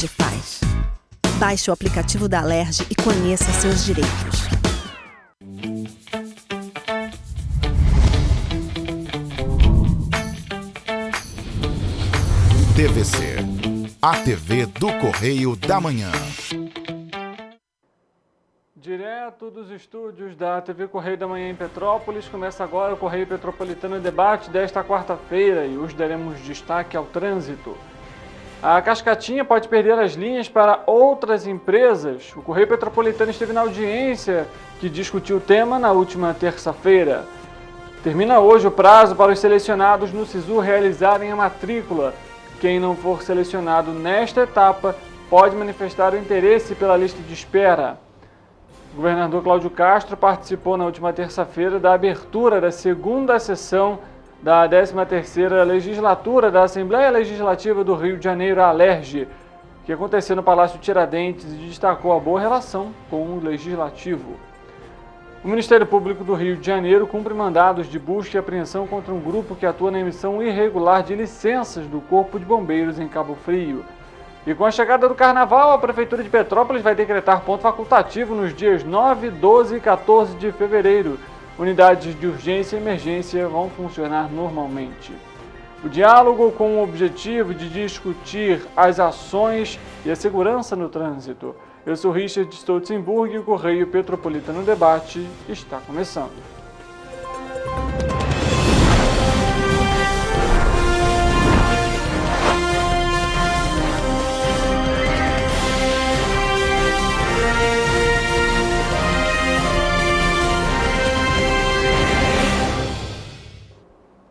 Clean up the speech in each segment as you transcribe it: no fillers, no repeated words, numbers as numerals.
Alerj faz. Baixe o aplicativo da Alerj e conheça seus direitos. TVC, a TV do Correio da Manhã. Direto dos estúdios da TV Correio da Manhã em Petrópolis, começa agora o Correio Petropolitano Debate desta quarta-feira e hoje daremos destaque ao trânsito. A Cascatinha pode perder as linhas para outras empresas. O Correio Petropolitano esteve na audiência que discutiu o tema na última terça-feira. Termina hoje o prazo para os selecionados no SISU realizarem a matrícula. Quem não for selecionado nesta etapa pode manifestar o interesse pela lista de espera. O governador Cláudio Castro participou na última terça-feira da abertura da segunda sessão da 13ª legislatura da Assembleia Legislativa do Rio de Janeiro, a Alerj, que aconteceu no Palácio Tiradentes e destacou a boa relação com o Legislativo. O Ministério Público do Rio de Janeiro cumpre mandados de busca e apreensão contra um grupo que atua na emissão irregular de licenças do Corpo de Bombeiros em Cabo Frio. E com a chegada do Carnaval, a Prefeitura de Petrópolis vai decretar ponto facultativo nos dias 9, 12 e 14 de fevereiro. Unidades de urgência e emergência vão funcionar normalmente. O diálogo com o objetivo de discutir as ações e a segurança no trânsito. Eu sou Richard Stolzenburg e o Correio Petropolitano Debate está começando.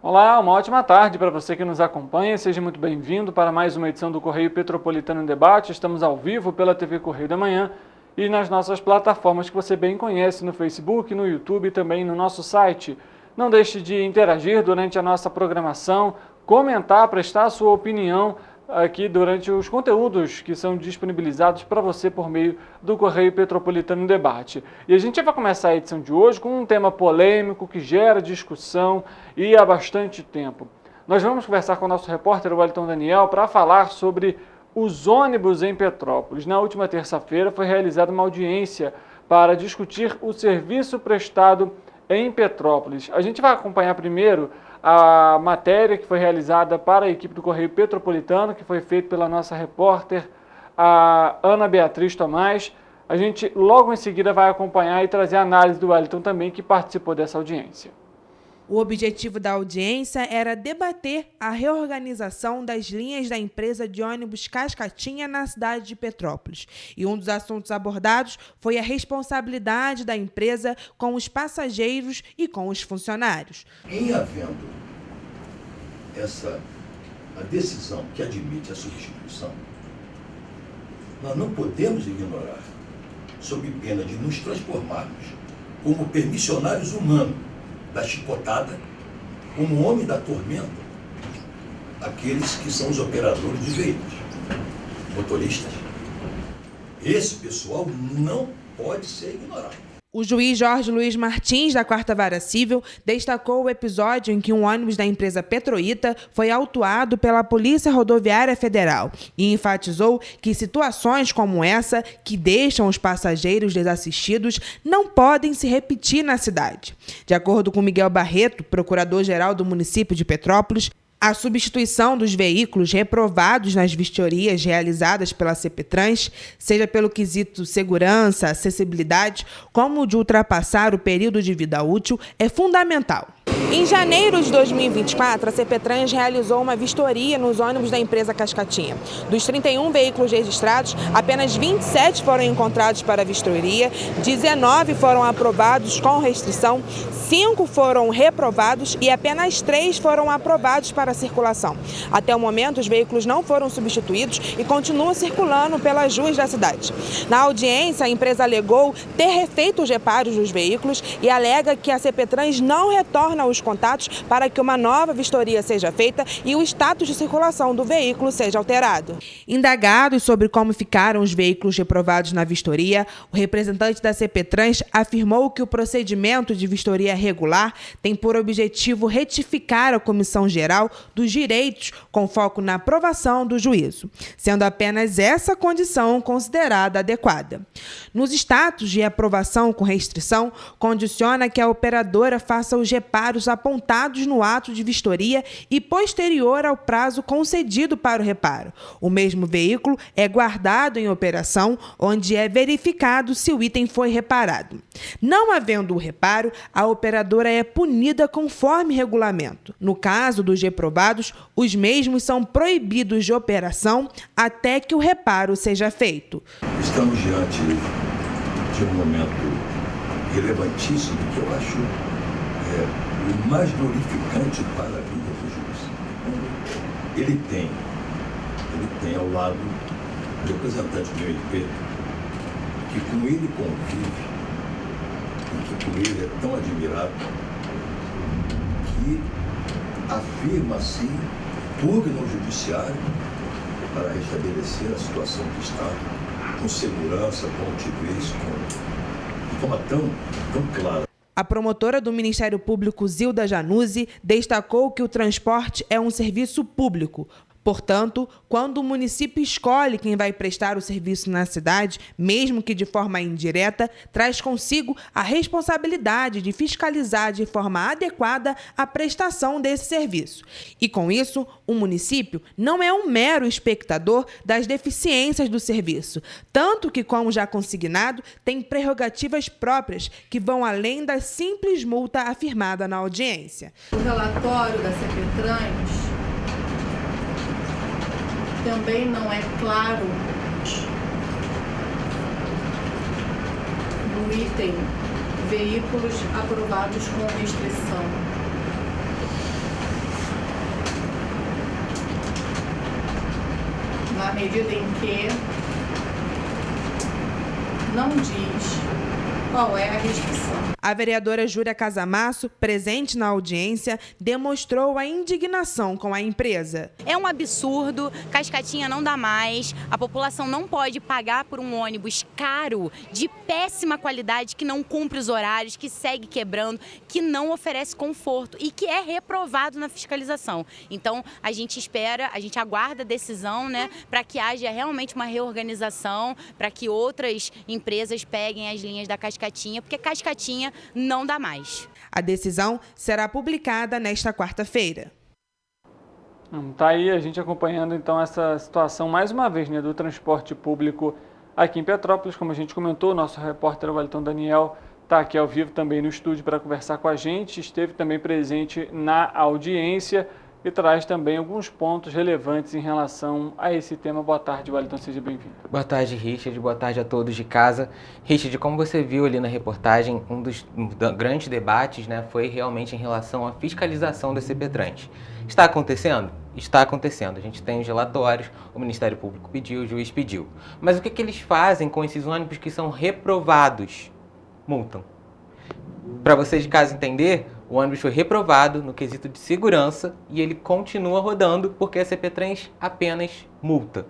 Olá, uma ótima tarde para você que nos acompanha. Seja muito bem-vindo para mais uma edição do Correio Petropolitano Debate. Estamos ao vivo pela TV Correio da Manhã e nas nossas plataformas que você bem conhece, no Facebook, no YouTube e também no nosso site. Não deixe de interagir durante a nossa programação, comentar, prestar a sua opinião aqui durante os conteúdos que são disponibilizados para você por meio do Correio Petropolitano Debate. E a gente vai começar a edição de hoje com um tema polêmico que gera discussão e há bastante tempo. Nós vamos conversar com o nosso repórter Wellington Daniel para falar sobre os ônibus em Petrópolis. Na última terça-feira foi realizada uma audiência para discutir o serviço prestado em Petrópolis. A gente vai acompanhar primeiro a matéria que foi realizada para a equipe do Correio Petropolitano, que foi feita pela nossa repórter, a Ana Beatriz Tomás. A gente logo em seguida vai acompanhar e trazer a análise do Wellington também, que participou dessa audiência. O objetivo da audiência era debater a reorganização das linhas da empresa de ônibus Cascatinha na cidade de Petrópolis. E um dos assuntos abordados foi a responsabilidade da empresa com os passageiros e com os funcionários. Em havendo a decisão que admite a substituição, nós não podemos ignorar, sob pena de nos transformarmos como permissionários humanos da chicotada, como homem da tormenta, aqueles que são os operadores de veículos, motoristas. Esse pessoal não pode ser ignorado. O juiz Jorge Luiz Martins, da 4ª Vara Civil, destacou o episódio em que um ônibus da empresa Petroita foi autuado pela Polícia Rodoviária Federal e enfatizou que situações como essa, que deixam os passageiros desassistidos, não podem se repetir na cidade. De acordo com Miguel Barreto, procurador-geral do município de Petrópolis, a substituição dos veículos reprovados nas vistorias realizadas pela CPTrans, seja pelo quesito segurança, acessibilidade, como de ultrapassar o período de vida útil, é fundamental. Em janeiro de 2024, a CPTrans realizou uma vistoria nos ônibus da empresa Cascatinha. Dos 31 veículos registrados, apenas 27 foram encontrados para a vistoria, 19 foram aprovados com restrição, 5 foram reprovados e apenas 3 foram aprovados para a circulação. Até o momento, os veículos não foram substituídos e continuam circulando pelas ruas da cidade. Na audiência, a empresa alegou ter refeito os reparos dos veículos e alega que a CPTrans não retorna os contatos para que uma nova vistoria seja feita e o status de circulação do veículo seja alterado. Indagados sobre como ficaram os veículos reprovados na vistoria, o representante da CPTrans afirmou que o procedimento de vistoria regular tem por objetivo retificar a Comissão Geral dos Direitos com foco na aprovação do juízo, sendo apenas essa condição considerada adequada. Nos status de aprovação com restrição, condiciona que a operadora faça os reparos apontados no ato de vistoria e posterior ao prazo concedido para o reparo. O mesmo veículo é guardado em operação, onde é verificado se o item foi reparado. Não havendo o reparo, a operadora é punida conforme regulamento. No caso dos reprovados, os mesmos são proibidos de operação até que o reparo seja feito. Estamos diante de um momento relevantíssimo que eu acho o mais glorificante para a vida do juiz. Ele tem ao lado o representante do MP, que com ele convive e que por ele é tão admirado, que afirma assim pugna no judiciário para restabelecer a situação que está, com segurança, com altivez, de forma tão clara. A promotora do Ministério Público, Zilda Januzzi, destacou que o transporte é um serviço público. Portanto, quando o município escolhe quem vai prestar o serviço na cidade, mesmo que de forma indireta, traz consigo a responsabilidade de fiscalizar de forma adequada a prestação desse serviço. E com isso, o município não é um mero espectador das deficiências do serviço, tanto que, como já consignado, tem prerrogativas próprias que vão além da simples multa afirmada na audiência. O relatório da CPTrans também não é claro no item veículos aprovados com restrição. Na medida em que não diz qual é a restrição. A vereadora Júlia Casamasso, presente na audiência, demonstrou a indignação com a empresa. É um absurdo, Cascatinha não dá mais, a população não pode pagar por um ônibus caro, de péssima qualidade, que não cumpre os horários, que segue quebrando, que não oferece conforto e que é reprovado na fiscalização. Então, a gente espera, a gente aguarda a decisão, né, para que haja realmente uma reorganização, para que outras empresas peguem as linhas da Cascatinha, porque Cascatinha não dá mais. A decisão será publicada nesta quarta-feira. Tá aí a gente acompanhando então essa situação mais uma vez, né, do transporte público aqui em Petrópolis. Como a gente comentou, nosso repórter Wellington Daniel está aqui ao vivo também no estúdio para conversar com a gente, esteve também presente na audiência e traz também alguns pontos relevantes em relação a esse tema. Boa tarde, Wellington, seja bem-vindo. Boa tarde, Richard. Boa tarde a todos de casa. Richard, como você viu ali na reportagem, um dos grandes debates, né, foi realmente em relação à fiscalização da CPTrans. Está acontecendo? Está acontecendo. A gente tem os relatórios, o Ministério Público pediu, o juiz pediu. Mas o que eles fazem com esses ônibus que são reprovados? Multam. Para vocês de casa entender, o ônibus foi reprovado no quesito de segurança e ele continua rodando porque a CPTrans apenas multa.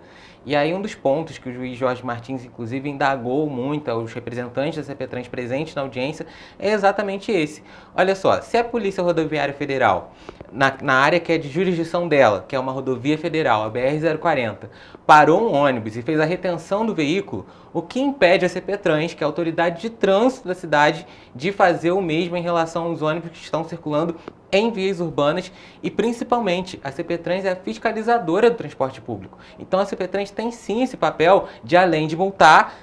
E aí um dos pontos que o juiz Jorge Martins, inclusive, indagou muito aos representantes da CPTrans presentes na audiência é exatamente esse. Olha só, se a Polícia Rodoviária Federal, na área que é de jurisdição dela, que é uma rodovia federal, a BR-040, parou um ônibus e fez a retenção do veículo, o que impede a CPTrans, que é a autoridade de trânsito da cidade, de fazer o mesmo em relação aos ônibus que estão circulando em vias urbanas e, principalmente, a CPTrans é a fiscalizadora do transporte público. Então, a CPTrans tem sim esse papel de, além de multar,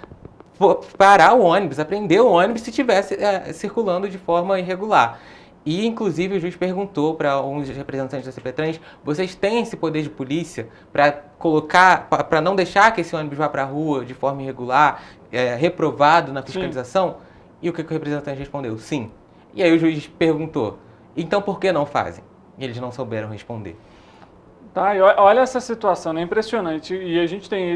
parar o ônibus, apreender o ônibus se estivesse circulando de forma irregular. E, inclusive, o juiz perguntou para um dos representantes da CPTrans, vocês têm esse poder de polícia para colocar, para não deixar que esse ônibus vá para a rua de forma irregular, reprovado na fiscalização? Sim. E o que o representante respondeu? Sim. E aí o juiz perguntou, então por que não fazem? E eles não souberam responder. Tá, e olha essa situação, é impressionante. E a gente tem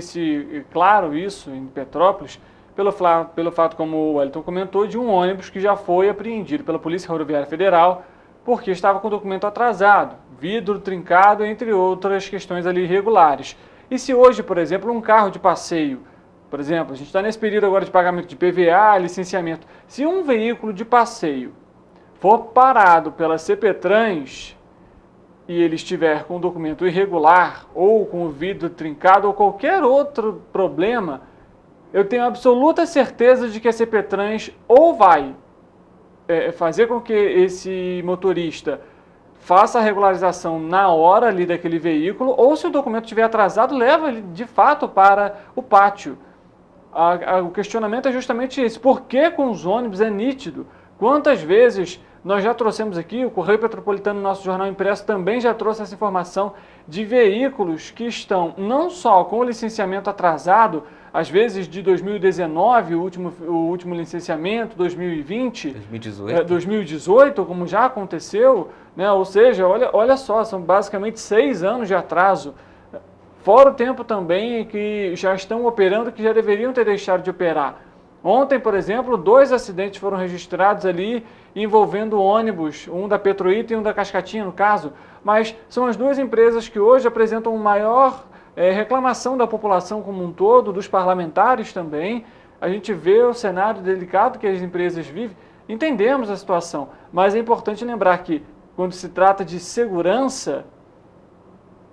claro isso em Petrópolis, pelo fato, como o Wellington comentou, de um ônibus que já foi apreendido pela Polícia Rodoviária Federal porque estava com o documento atrasado, vidro trincado, entre outras questões ali irregulares. E se hoje, por exemplo, um carro de passeio, por exemplo, a gente está nesse período agora de pagamento de PVA, licenciamento, se um veículo de passeio for parado pela CPTrans e ele estiver com o documento irregular ou com o vidro trincado ou qualquer outro problema, eu tenho absoluta certeza de que a CPTrans ou vai fazer com que esse motorista faça a regularização na hora ali daquele veículo, ou se o documento estiver atrasado, leva ele de fato para o pátio. O questionamento é justamente esse. Por que com os ônibus é nítido? Quantas vezes nós já trouxemos aqui, o Correio Petropolitano, nosso jornal impresso, também já trouxe essa informação de veículos que estão não só com o licenciamento atrasado, às vezes de 2019, o último licenciamento, 2020, 2018, como já aconteceu, né? Ou seja, olha só, são basicamente 6 anos de atraso, fora o tempo também que já estão operando, que já deveriam ter deixado de operar. Ontem, por exemplo, 2 acidentes foram registrados ali envolvendo ônibus, um da Petroita e um da Cascatinha, no caso, mas são as 2 empresas que hoje apresentam maior reclamação da população como um todo, dos parlamentares também. A gente vê o cenário delicado que as empresas vivem, entendemos a situação, mas é importante lembrar que quando se trata de segurança,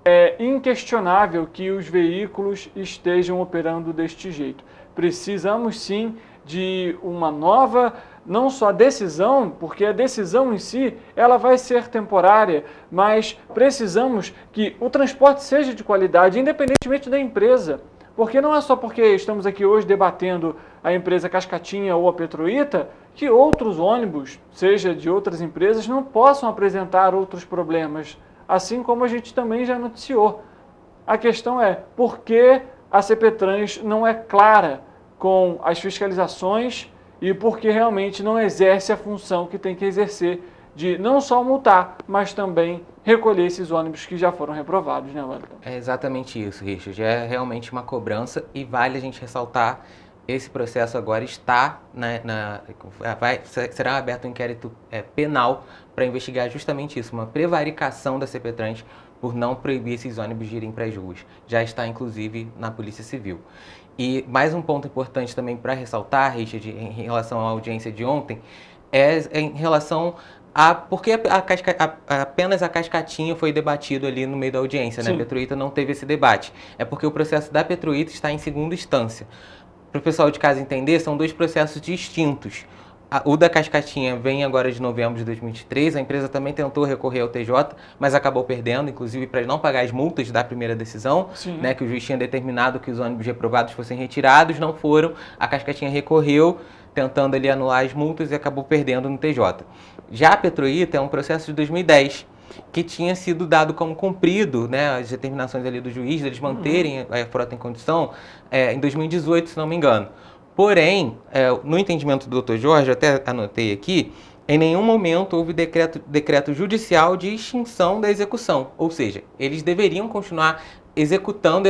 é inquestionável que os veículos estejam operando deste jeito. Precisamos sim de uma nova, não só decisão, porque a decisão em si ela vai ser temporária, mas precisamos que o transporte seja de qualidade, independentemente da empresa. Porque não é só porque estamos aqui hoje debatendo a empresa Cascatinha ou a Petroita, que outros ônibus, seja de outras empresas, não possam apresentar outros problemas, assim como a gente também já noticiou. A questão é, por que a CPTrans não é clara com as fiscalizações e porque realmente não exerce a função que tem que exercer de não só multar, mas também recolher esses ônibus que já foram reprovados, né, Wellington? É exatamente isso, Richard. É realmente uma cobrança e vale a gente ressaltar, esse processo agora está será aberto um inquérito penal para investigar justamente isso, uma prevaricação da CPTrans por não proibir esses ônibus de irem para as ruas. Já está, inclusive, na Polícia Civil. E mais um ponto importante também para ressaltar, Richard, em relação à audiência de ontem, é em relação a porque apenas a Cascatinha foi debatido ali no meio da audiência, né? A Petroita não teve esse debate. É porque o processo da Petroita está em segunda instância. Para o pessoal de casa entender, são 2 processos distintos. O da Cascatinha vem agora de novembro de 2023, a empresa também tentou recorrer ao TJ, mas acabou perdendo, inclusive para não pagar as multas da primeira decisão, né, que o juiz tinha determinado que os ônibus reprovados fossem retirados, não foram, a Cascatinha recorreu, tentando ali anular as multas e acabou perdendo no TJ. Já a Petroita é um processo de 2010, que tinha sido dado como cumprido, né, as determinações ali do juiz, eles manterem a frota em condição, em 2018, se não me engano. Porém, no entendimento do Dr. Jorge, eu até anotei aqui, em nenhum momento houve decreto judicial de extinção da execução. Ou seja, eles deveriam continuar executando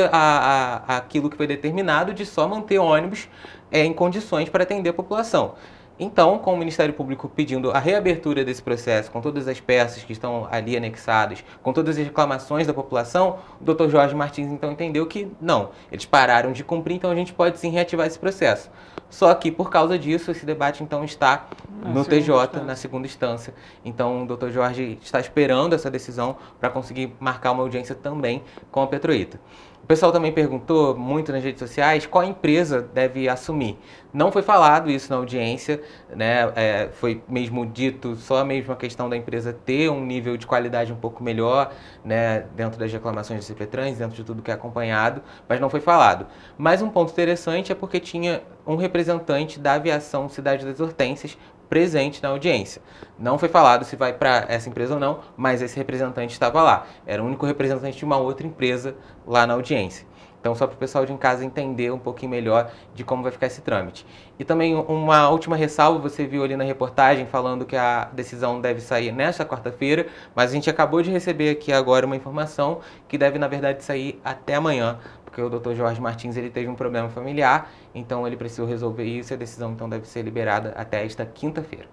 aquilo que foi determinado de só manter ônibus em condições para atender a população. Então, com o Ministério Público pedindo a reabertura desse processo, com todas as peças que estão ali anexadas, com todas as reclamações da população, o Dr. Jorge Martins então entendeu que não, eles pararam de cumprir, então a gente pode sim reativar esse processo. Só que, por causa disso, esse debate então está no TJ, na segunda instância. Então, o Dr. Jorge está esperando essa decisão para conseguir marcar uma audiência também com a Petroita. O pessoal também perguntou muito nas redes sociais qual empresa deve assumir. Não foi falado isso na audiência, né? Foi mesmo dito só mesmo a questão da empresa ter um nível de qualidade um pouco melhor, né? Dentro das reclamações de CPTrans, dentro de tudo que é acompanhado, mas não foi falado. Mas um ponto interessante é porque tinha um representante da aviação Cidade das Hortênsias presente na audiência. Não foi falado se vai para essa empresa ou não, mas esse representante estava lá. Era o único representante de uma outra empresa lá na audiência. Então, só para o pessoal de em casa entender um pouquinho melhor de como vai ficar esse trâmite. E também uma última ressalva, você viu ali na reportagem falando que a decisão deve sair nesta quarta-feira, mas a gente acabou de receber aqui agora uma informação que deve, na verdade, sair até amanhã, porque o Dr. Jorge Martins ele teve um problema familiar, então ele precisou resolver isso e a decisão então deve ser liberada até esta quinta-feira.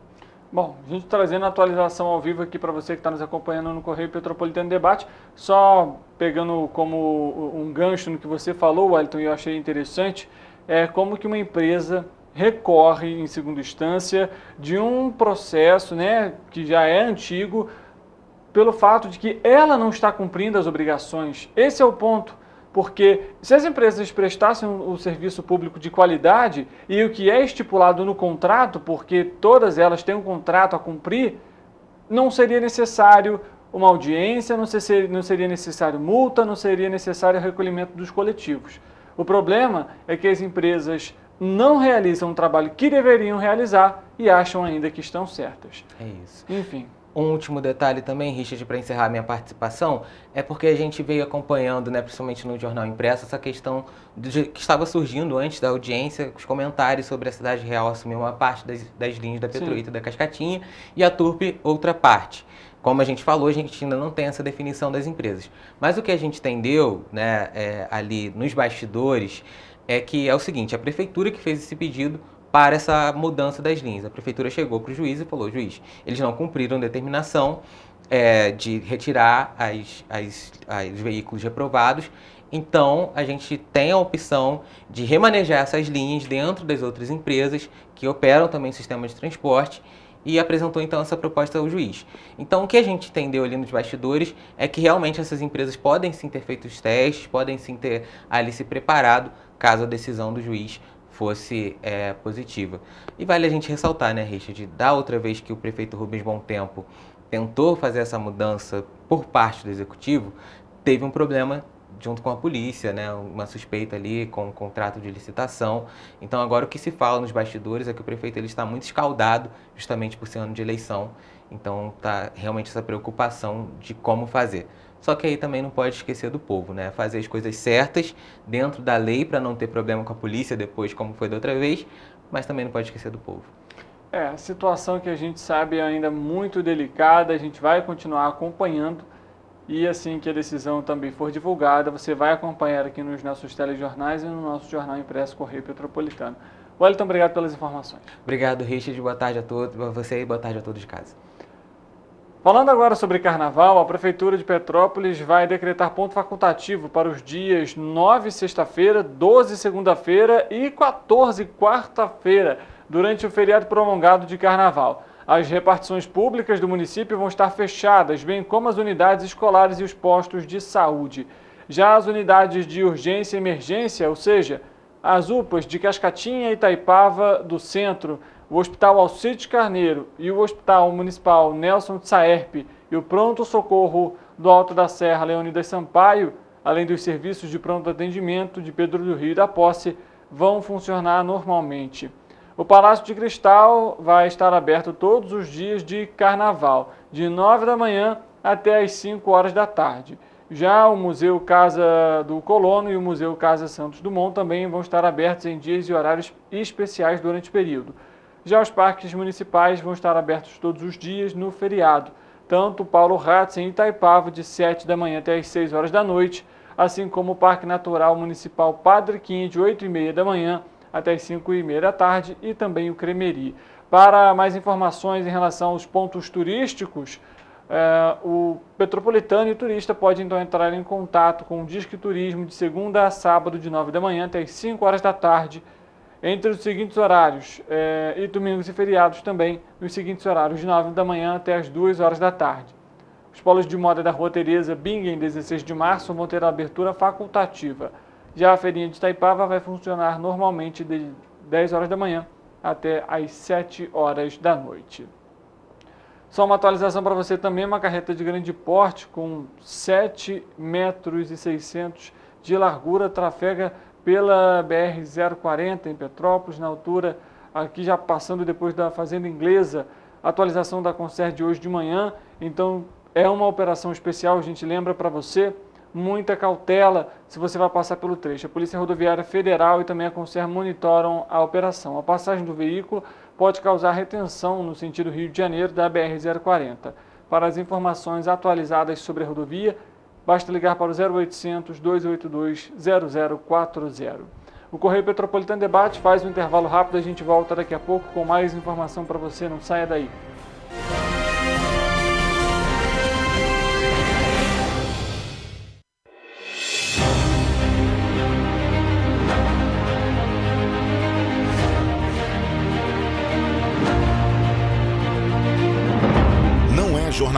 Bom, a gente trazendo a atualização ao vivo aqui para você que está nos acompanhando no Correio Petropolitano Debate, só pegando como um gancho no que você falou, Wellington, e eu achei interessante, é como que uma empresa recorre em segunda instância de um processo, né, que já é antigo, pelo fato de que ela não está cumprindo as obrigações. Esse é o ponto, porque se as empresas prestassem o serviço público de qualidade e o que é estipulado no contrato, porque todas elas têm um contrato a cumprir, não seria necessário uma audiência, não seria necessário multa, não seria necessário recolhimento dos coletivos. O problema é que as empresas não realizam o trabalho que deveriam realizar e acham ainda que estão certas. É isso. Enfim. Um último detalhe também, Richard, para encerrar minha participação, é porque a gente veio acompanhando, né, principalmente no Jornal Impresso, essa questão que estava surgindo antes da audiência, os comentários sobre a Cidade Real assumir uma parte das linhas da Petroita e da Cascatinha e a Turpe outra parte. Como a gente falou, a gente ainda não tem essa definição das empresas. Mas o que a gente entendeu, né, ali nos bastidores é que é o seguinte, a prefeitura que fez esse pedido para essa mudança das linhas. A prefeitura chegou para o juiz e falou, juiz, eles não cumpriram determinação de retirar os veículos reprovados, então a gente tem a opção de remanejar essas linhas dentro das outras empresas que operam também sistema de transporte e apresentou então essa proposta ao juiz. Então o que a gente entendeu ali nos bastidores é que realmente essas empresas podem sim ter feito os testes, podem sim ter ali se preparado caso a decisão do juiz fosse positiva. E vale a gente ressaltar, né, Richard, da outra vez que o prefeito Rubens Bom Tempo tentou fazer essa mudança por parte do executivo, teve um problema junto com a polícia, né, uma suspeita ali com um contrato de licitação. Então agora o que se fala nos bastidores é que o prefeito ele está muito escaldado, justamente por ser ano de eleição. Então tá realmente essa preocupação de como fazer. Só que aí também não pode esquecer do povo, né? Fazer as coisas certas dentro da lei para não ter problema com a polícia depois, como foi da outra vez, mas também não pode esquecer do povo. A situação que a gente sabe é ainda muito delicada, a gente vai continuar acompanhando e assim que a decisão também for divulgada, você vai acompanhar aqui nos nossos telejornais e no nosso jornal impresso Correio Petropolitano. Wellington, obrigado pelas informações. Obrigado, Richard. Boa tarde a todos, a você e boa tarde a todos de casa. Falando agora sobre carnaval, a Prefeitura de Petrópolis vai decretar ponto facultativo para os dias 9, sexta-feira, 12, segunda-feira e 14, quarta-feira, durante o feriado prolongado de carnaval. As repartições públicas do município vão estar fechadas, bem como as unidades escolares e os postos de saúde. Já as unidades de urgência e emergência, ou seja, as UPAs de Cascatinha e Itaipava do Centro, o Hospital Alcides Carneiro e o Hospital Municipal Nelson de Saerpe e o Pronto Socorro do Alto da Serra Leônidas Sampaio, além dos serviços de pronto atendimento de Pedro do Rio e da Posse, vão funcionar normalmente. O Palácio de Cristal vai estar aberto todos os dias de carnaval, de 9 da manhã até as 5 horas da tarde. Já o Museu Casa do Colono e o Museu Casa Santos Dumont também vão estar abertos em dias e horários especiais durante o período. Já os parques municipais vão estar abertos todos os dias no feriado, tanto o Paulo Ratz em Itaipava de 7 da manhã até as 6 horas da noite, assim como o Parque Natural Municipal Padre Quim de 8h30 da manhã até as 5h30 da tarde e também o Cremeri. Para mais informações em relação aos pontos turísticos, o Petropolitano e o turista pode então entrar em contato com o Disque Turismo de segunda a sábado de 9 da manhã até as 5 horas da tarde, entre os seguintes horários, e domingos e feriados também, nos seguintes horários, de 9 da manhã até as 2 horas da tarde. Os polos de moda da Rua Tereza Bing, em 16 de março, vão ter a abertura facultativa. Já a feirinha de Itaipava vai funcionar normalmente de 10 horas da manhã até as 7 horas da noite. Só uma atualização para você também, uma carreta de grande porte com 7,6 metros de largura trafega pela BR-040 em Petrópolis, na altura, aqui já passando depois da Fazenda Inglesa, atualização da Concer de hoje de manhã, então é uma operação especial, a gente lembra para você, muita cautela se você vai passar pelo trecho. A Polícia Rodoviária Federal e também a Concer monitoram a operação. A passagem do veículo pode causar retenção no sentido Rio de Janeiro da BR-040. Para as informações atualizadas sobre a rodovia, basta ligar para o 0800 282 0040. O Correio Petropolitano Debate faz um intervalo rápido, a gente volta daqui a pouco com mais informação para você, não saia daí.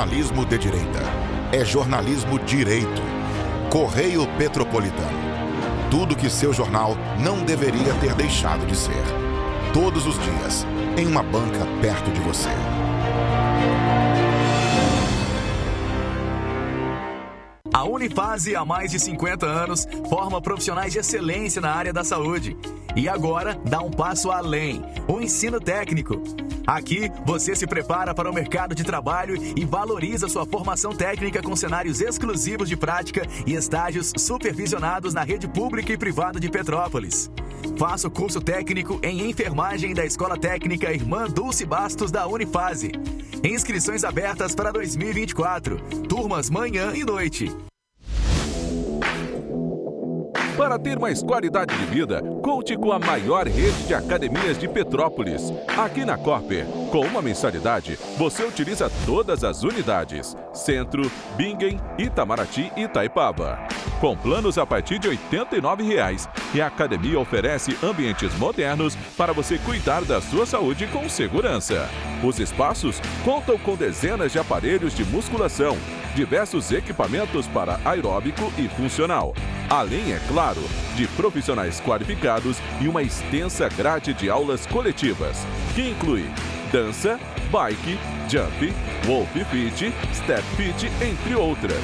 jornalismo de direita. É jornalismo direito. Correio Petropolitano. Tudo que seu jornal não deveria ter deixado de ser. Todos os dias, em uma banca perto de você. A Unifase, há mais de 50 anos, forma profissionais de excelência na área da saúde. E agora dá um passo além, o ensino técnico. Aqui, você se prepara para o mercado de trabalho e valoriza sua formação técnica com cenários exclusivos de prática e estágios supervisionados na rede pública e privada de Petrópolis. Faça o curso técnico em enfermagem da Escola Técnica Irmã Dulce Bastos da Unifase. Inscrições abertas para 2024. Turmas manhã e noite. Para ter mais qualidade de vida, conte com a maior rede de academias de Petrópolis. Aqui na Cooper, com uma mensalidade, você utiliza todas as unidades: Centro, Bingen, Itamaraty e Itaipava. Com planos a partir de R$ 89,00, e a academia oferece ambientes modernos para você cuidar da sua saúde com segurança. Os espaços contam com dezenas de aparelhos de musculação, diversos equipamentos para aeróbico e funcional, além, é claro, de profissionais qualificados e uma extensa grade de aulas coletivas, que inclui dança, bike, jump, wolf fit, step fit, entre outras.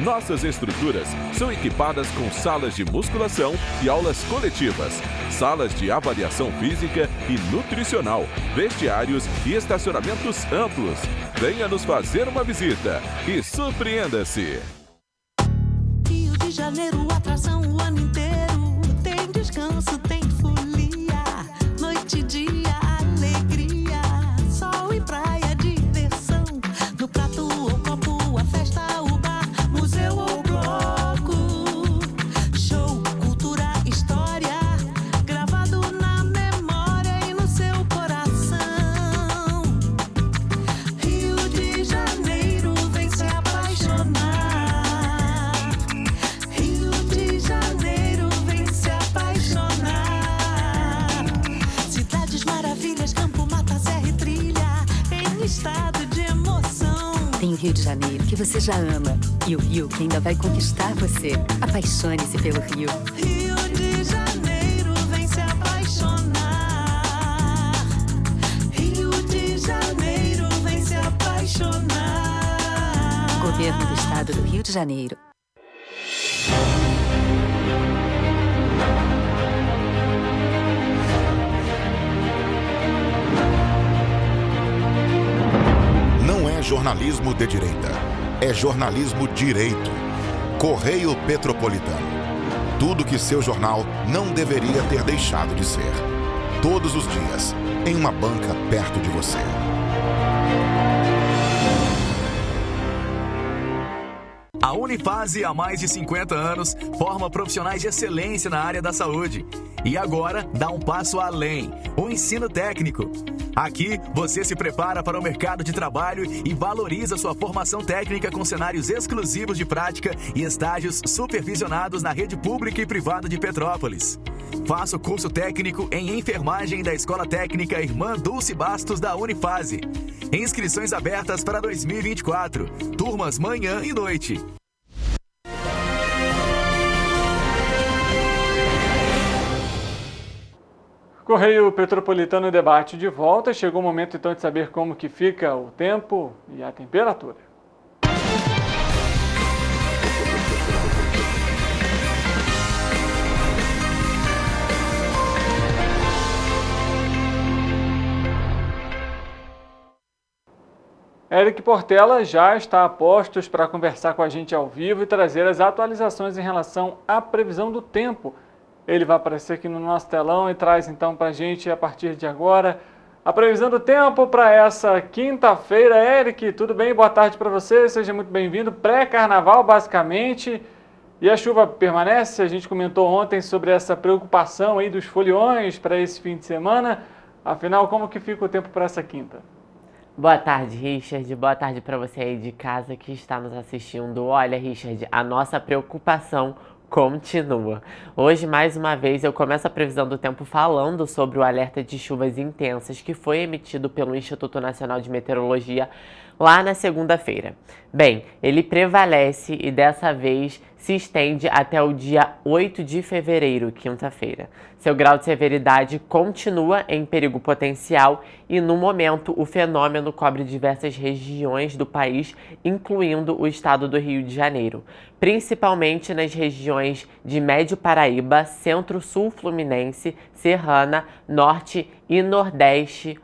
Nossas estruturas são equipadas com salas de musculação e aulas coletivas, salas de avaliação física e nutricional, vestiários e estacionamentos amplos. Venha nos fazer uma visita e surpreenda-se! Rio de Janeiro, atração o ano inteiro. Tem descanso, tem folia, noite e dia, alegria, sol e praia, diversão. No prato ou copo, a festa, o bar, museu ou bloco. Show, cultura, história, gravado na memória e no seu coração. Rio de Janeiro, vem se apaixonar. Rio de Janeiro, vem se apaixonar. Cidades maravilhas, campo, mata, serra e trilha, em estado de emoção. Tem o Rio de Janeiro, que você já ama, e o Rio, que ainda vai conquistar você. Apaixone-se pelo Rio. Rio de Janeiro, vem se apaixonar. Rio de Janeiro, vem se apaixonar. Governo do Estado do Rio de Janeiro. Não é jornalismo de direita. É jornalismo direito. Correio Petropolitano. Tudo que seu jornal não deveria ter deixado de ser. Todos os dias, em uma banca perto de você. A Unifase, há mais de 50 anos, forma profissionais de excelência na área da saúde. E agora dá um passo além, o ensino técnico. Aqui, você se prepara para o mercado de trabalho e valoriza sua formação técnica com cenários exclusivos de prática e estágios supervisionados na rede pública e privada de Petrópolis. Faça o curso técnico em enfermagem da Escola Técnica Irmã Dulce Bastos da Unifase. Inscrições abertas para 2024. Turmas manhã e noite. Correio Petropolitano Debate de volta. Chegou o momento então de saber como que fica o tempo e a temperatura. Eric Portela já está a postos para conversar com a gente ao vivo e trazer as atualizações em relação à previsão do tempo. Ele vai aparecer aqui no nosso telão e traz então para a gente, a partir de agora, a previsão do tempo para essa quinta-feira. Eric, tudo bem? Boa tarde para você, seja muito bem-vindo. Pré-carnaval, basicamente, e a chuva permanece. A gente comentou ontem sobre essa preocupação aí dos foliões para esse fim de semana. Afinal, como que fica o tempo para essa quinta? Boa tarde, Richard. Boa tarde para você aí de casa que está nos assistindo. Olha, Richard, a nossa preocupação continua. Hoje, mais uma vez, eu começo a previsão do tempo falando sobre o alerta de chuvas intensas que foi emitido pelo Instituto Nacional de Meteorologia lá na segunda-feira. Bem, ele prevalece e dessa vez se estende até o dia 8 de fevereiro, quinta-feira. Seu grau de severidade continua em perigo potencial e, no momento, o fenômeno cobre diversas regiões do país, incluindo o estado do Rio de Janeiro, principalmente nas regiões de Médio Paraíba, Centro-Sul Fluminense, Serrana, Norte e Noroeste,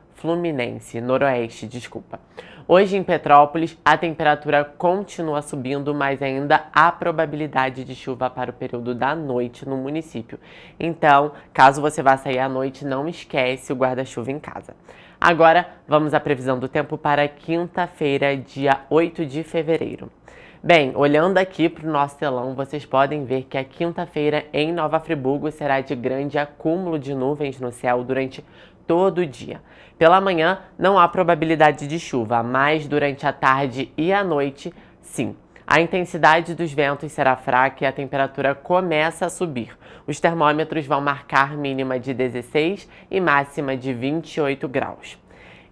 desculpa. Hoje em Petrópolis, a temperatura continua subindo, mas ainda há probabilidade de chuva para o período da noite no município. Então, caso você vá sair à noite, não esquece o guarda-chuva em casa. Agora, vamos à previsão do tempo para quinta-feira, dia 8 de fevereiro. Bem, olhando aqui para o nosso telão, vocês podem ver que a quinta-feira em Nova Friburgo será de grande acúmulo de nuvens no céu durante todo o dia. Pela manhã, não há probabilidade de chuva, mas durante a tarde e a noite, sim. A intensidade dos ventos será fraca e a temperatura começa a subir. Os termômetros vão marcar mínima de 16 e máxima de 28 graus.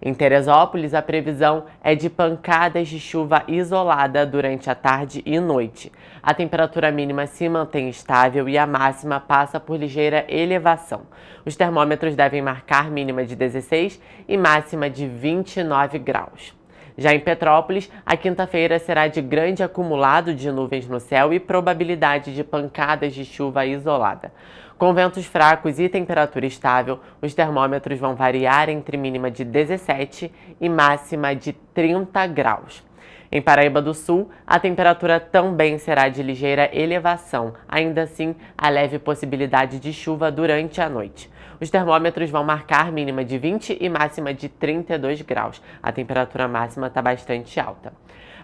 Em Teresópolis, a previsão é de pancadas de chuva isolada durante a tarde e noite. A temperatura mínima se mantém estável e a máxima passa por ligeira elevação. Os termômetros devem marcar mínima de 16 e máxima de 29 graus. Já em Petrópolis, a quinta-feira será de grande acumulado de nuvens no céu e probabilidade de pancadas de chuva isolada. Com ventos fracos e temperatura estável, os termômetros vão variar entre mínima de 17 e máxima de 30 graus. Em Paraíba do Sul, a temperatura também será de ligeira elevação, ainda assim, há leve possibilidade de chuva durante a noite. Os termômetros vão marcar mínima de 20 e máxima de 32 graus. A temperatura máxima está bastante alta.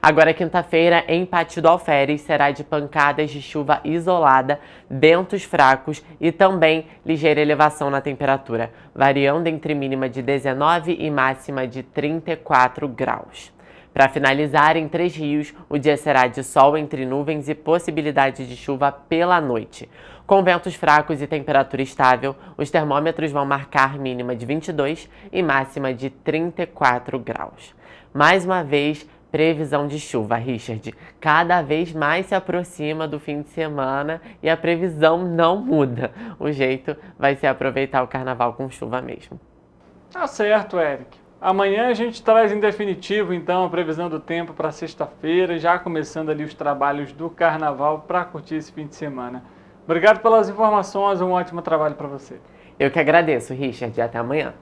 Agora, quinta-feira, em Pátio do Alferes, será de pancadas de chuva isolada, ventos fracos e também ligeira elevação na temperatura, variando entre mínima de 19 e máxima de 34 graus. Para finalizar, em Três Rios, o dia será de sol entre nuvens e possibilidade de chuva pela noite. Com ventos fracos e temperatura estável, os termômetros vão marcar mínima de 22 e máxima de 34 graus. Mais uma vez, previsão de chuva, Richard. Cada vez mais se aproxima do fim de semana e a previsão não muda. O jeito vai ser aproveitar o carnaval com chuva mesmo. Tá certo, Eric. Amanhã a gente traz em definitivo, então, a previsão do tempo para sexta-feira, já começando ali os trabalhos do carnaval para curtir esse fim de semana. Obrigado pelas informações, um ótimo trabalho para você. Eu que agradeço, Richard, e até amanhã.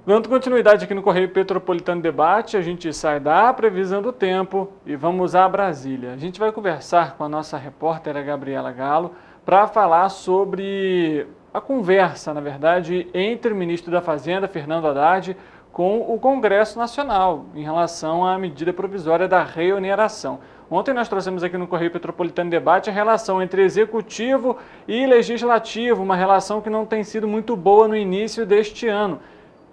Dando continuidade aqui no Correio Petropolitano Debate, a gente sai da previsão do tempo e vamos a Brasília. A gente vai conversar com a nossa repórter, a Gabriela Galo, para falar sobre a conversa, na verdade, entre o ministro da Fazenda, Fernando Haddad, com o Congresso Nacional, em relação à medida provisória da reoneração. Ontem nós trouxemos aqui no Correio Petropolitano Debate a relação entre executivo e legislativo, uma relação que não tem sido muito boa no início deste ano.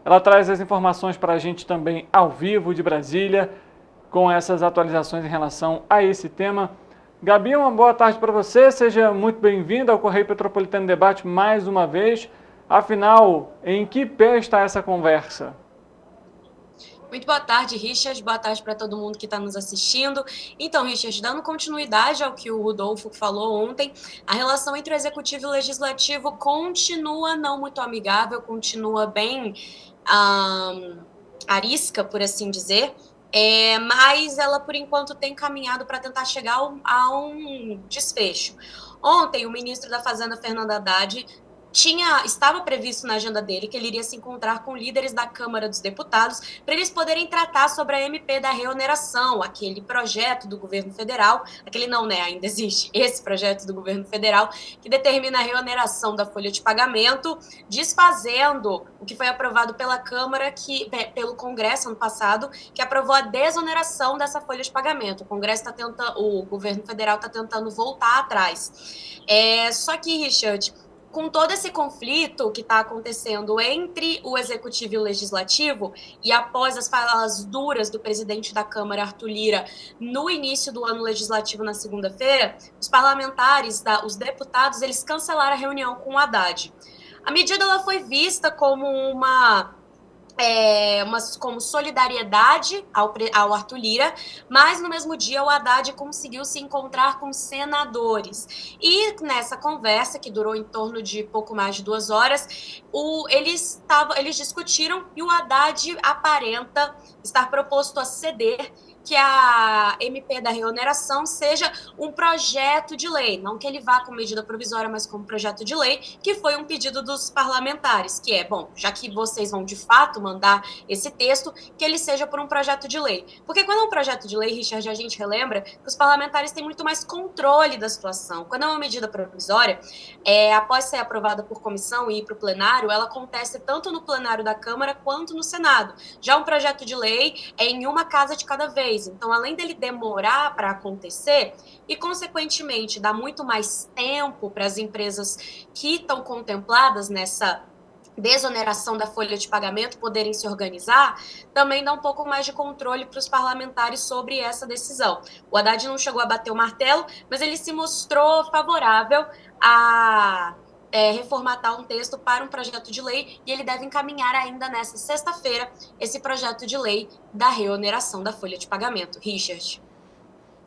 Ela traz as informações para a gente também ao vivo de Brasília, com essas atualizações em relação a esse tema. Gabi, uma boa tarde para você, seja muito bem-vinda ao Correio Petropolitano Debate mais uma vez. Afinal, em que pé está essa conversa? Muito boa tarde, Richard. Boa tarde para todo mundo que está nos assistindo. Então, Richard, dando continuidade ao que o Rodolfo falou ontem, a relação entre o Executivo e o Legislativo continua não muito amigável, continua bem arisca, por assim dizer, mas ela, por enquanto, tem caminhado para tentar chegar a um desfecho. Ontem, o ministro da Fazenda, Fernando Haddad, estava previsto na agenda dele que ele iria se encontrar com líderes da Câmara dos Deputados para eles poderem tratar sobre a MP da reoneração, aquele projeto do governo federal, aquele não, né, ainda existe, esse projeto do governo federal que determina a reoneração da folha de pagamento, desfazendo o que foi aprovado pela Câmara, pelo Congresso ano passado, que aprovou a desoneração dessa folha de pagamento. O governo federal está tentando voltar atrás. Só que, Richard, com todo esse conflito que está acontecendo entre o Executivo e o Legislativo, e após as falas duras do presidente da Câmara, Arthur Lira, no início do ano legislativo, na segunda-feira, os parlamentares, os deputados, eles cancelaram a reunião com o Haddad. A medida ela foi vista como uma como solidariedade ao Arthur Lira, mas no mesmo dia o Haddad conseguiu se encontrar com senadores. E nessa conversa, que durou em torno de pouco mais de 2 horas, eles discutiram e o Haddad aparenta estar proposto a ceder que a MP da reoneração seja um projeto de lei, não que ele vá com medida provisória, mas como projeto de lei, que foi um pedido dos parlamentares, que é, bom, já que vocês vão de fato mandar esse texto, que ele seja por um projeto de lei. Porque quando é um projeto de lei, Richard, a gente relembra que os parlamentares têm muito mais controle da situação. Quando é uma medida provisória, após ser aprovada por comissão e ir para o plenário, ela acontece tanto no plenário da Câmara quanto no Senado. Já um projeto de lei é em uma casa de cada vez. Então, além dele demorar para acontecer e, consequentemente, dar muito mais tempo para as empresas que estão contempladas nessa desoneração da folha de pagamento poderem se organizar, também dá um pouco mais de controle para os parlamentares sobre essa decisão. O Haddad não chegou a bater o martelo, mas ele se mostrou favorável a reformatar um texto para um projeto de lei, e ele deve encaminhar ainda nessa sexta-feira esse projeto de lei da reoneração da folha de pagamento. Richard.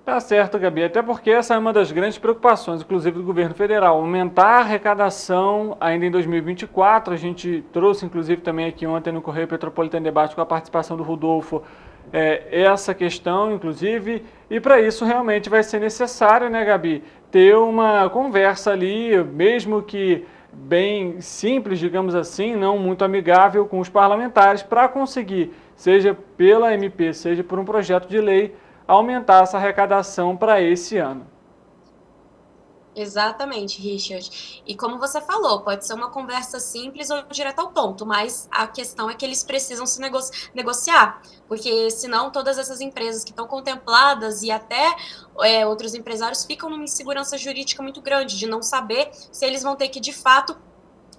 Tá certo, Gabi, até porque essa é uma das grandes preocupações, inclusive do governo federal, aumentar a arrecadação ainda em 2024. A gente trouxe, inclusive, também aqui ontem no Correio Petropolitano Debate, com a participação do Rodolfo, essa questão, inclusive, e para isso realmente vai ser necessário, né, Gabi, ter uma conversa ali, mesmo que bem simples, digamos assim, não muito amigável com os parlamentares, para conseguir, seja pela MP, seja por um projeto de lei, aumentar essa arrecadação para esse ano. Exatamente, Richard. E como você falou, pode ser uma conversa simples ou direto ao ponto, mas a questão é que eles precisam se negociar, porque senão todas essas empresas que estão contempladas e até outros empresários ficam numa insegurança jurídica muito grande, de não saber se eles vão ter que, de fato,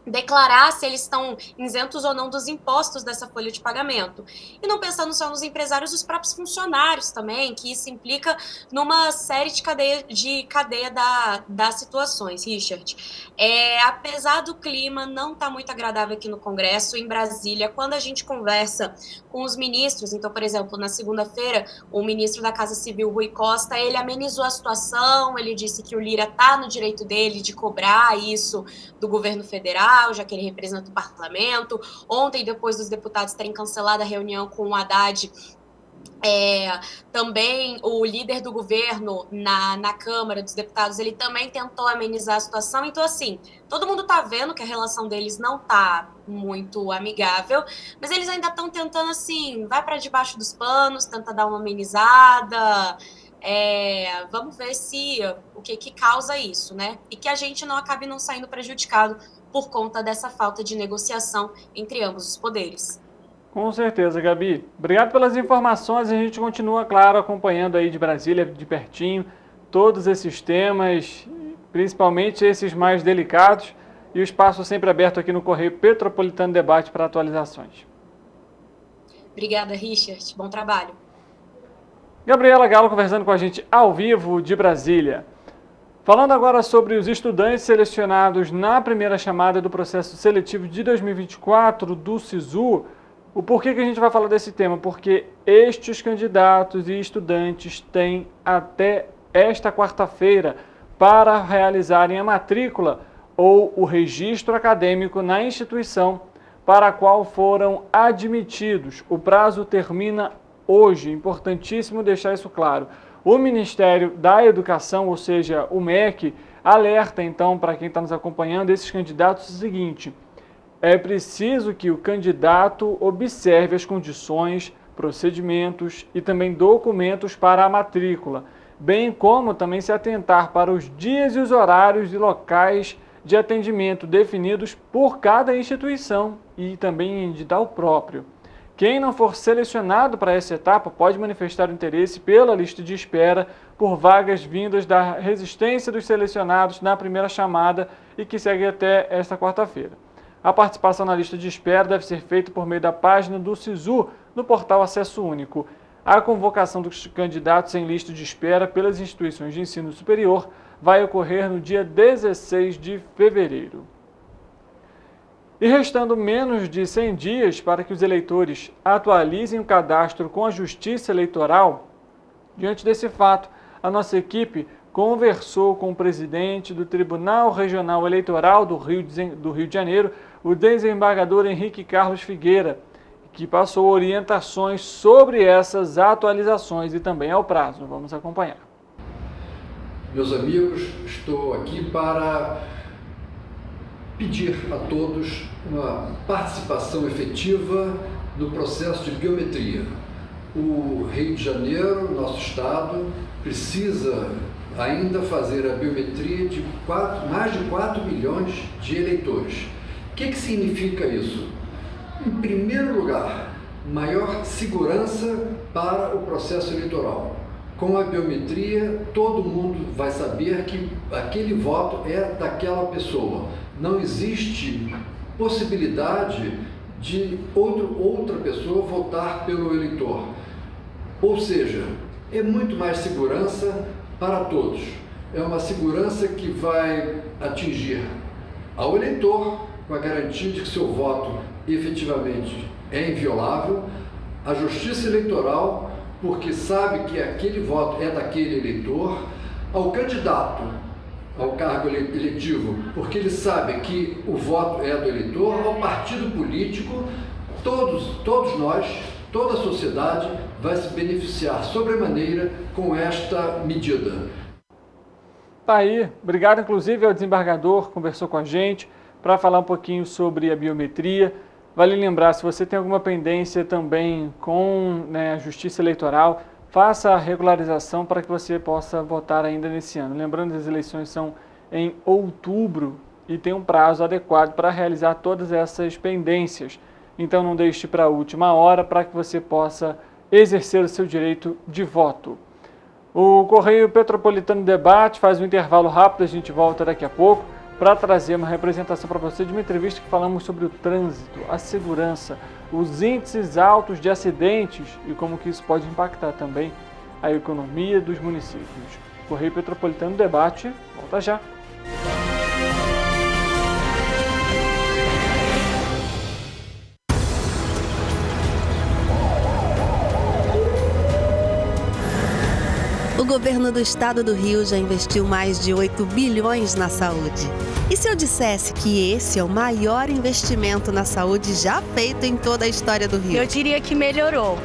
declarar se eles estão isentos ou não dos impostos dessa folha de pagamento. E não pensando só nos empresários, os próprios funcionários também, que isso implica numa série de cadeia das situações, Richard. Apesar do clima não estar muito agradável aqui no Congresso, em Brasília, quando a gente conversa com os ministros, então, por exemplo, na segunda-feira, o ministro da Casa Civil, Rui Costa, ele amenizou a situação, ele disse que o Lira está no direito dele de cobrar isso do governo federal, já que ele representa o parlamento. Ontem, depois dos deputados terem cancelado a reunião com o Haddad, também o líder do governo na Câmara dos Deputados, ele também tentou amenizar a situação. Então, assim, todo mundo tá vendo que a relação deles não tá muito amigável, mas eles ainda estão tentando, assim, vai para debaixo dos panos, tenta dar uma amenizada. Vamos ver o que causa isso, né? E que a gente não acabe não saindo prejudicado por conta dessa falta de negociação entre ambos os poderes. Com certeza, Gabi. Obrigado pelas informações. A gente continua, claro, acompanhando aí de Brasília, de pertinho, todos esses temas, principalmente esses mais delicados, e o espaço sempre aberto aqui no Correio Petropolitano Debate para atualizações. Obrigada, Richard. Bom trabalho. Gabriela Galo conversando com a gente ao vivo de Brasília. Falando agora sobre os estudantes selecionados na primeira chamada do processo seletivo de 2024 do SISU, o porquê que a gente vai falar desse tema? Porque estes candidatos e estudantes têm até esta quarta-feira para realizarem a matrícula ou o registro acadêmico na instituição para a qual foram admitidos. O prazo termina hoje, importantíssimo deixar isso claro. O Ministério da Educação, ou seja, o MEC, alerta então para quem está nos acompanhando, esses candidatos, o seguinte: é preciso que o candidato observe as condições, procedimentos e também documentos para a matrícula, bem como também se atentar para os dias e os horários e locais de atendimento definidos por cada instituição e também em edital próprio. Quem não for selecionado para essa etapa pode manifestar interesse pela lista de espera por vagas vindas da resistência dos selecionados na primeira chamada e que segue até esta quarta-feira. A participação na lista de espera deve ser feita por meio da página do SISU no portal Acesso Único. A convocação dos candidatos em lista de espera pelas instituições de ensino superior vai ocorrer no dia 16 de fevereiro. E restando menos de 100 dias para que os eleitores atualizem o cadastro com a Justiça Eleitoral, diante desse fato, a nossa equipe conversou com o presidente do Tribunal Regional Eleitoral do Rio de Janeiro, o desembargador Henrique Carlos Figueira, que passou orientações sobre essas atualizações e também ao prazo. Vamos acompanhar. Meus amigos, estou aqui para pedir a todos uma participação efetiva no processo de biometria. O Rio de Janeiro, nosso estado, precisa ainda fazer a biometria de mais de 4 milhões de eleitores. O que significa isso? Em primeiro lugar, maior segurança para o processo eleitoral. Com a biometria, todo mundo vai saber que aquele voto é daquela pessoa. Não existe possibilidade de outra pessoa votar pelo eleitor. Ou seja, é muito mais segurança para todos. É uma segurança que vai atingir ao eleitor, com a garantia de que seu voto efetivamente é inviolável, a Justiça Eleitoral, porque sabe que aquele voto é daquele eleitor, ao candidato ao cargo eletivo, porque ele sabe que o voto é do eleitor, ao partido político, todos nós, toda a sociedade vai se beneficiar sobremaneira com esta medida. Tá aí, obrigado inclusive ao desembargador, conversou com a gente para falar um pouquinho sobre a biometria. Vale lembrar, se você tem alguma pendência também com a Justiça Eleitoral, faça a regularização para que você possa votar ainda nesse ano. Lembrando que as eleições são em outubro e tem um prazo adequado para realizar todas essas pendências. Então não deixe para a última hora para que você possa exercer o seu direito de voto. O Correio Petropolitano Debate faz um intervalo rápido, a gente volta daqui a pouco para trazer uma representação para você de uma entrevista que falamos sobre o trânsito, a segurança, os índices altos de acidentes e como que isso pode impactar também a economia dos municípios. Correio Petropolitano Debate, volta já. O governo do estado do Rio já investiu mais de 8 bilhões na saúde. E se eu dissesse que esse é o maior investimento na saúde já feito em toda a história do Rio? Eu diria que melhorou,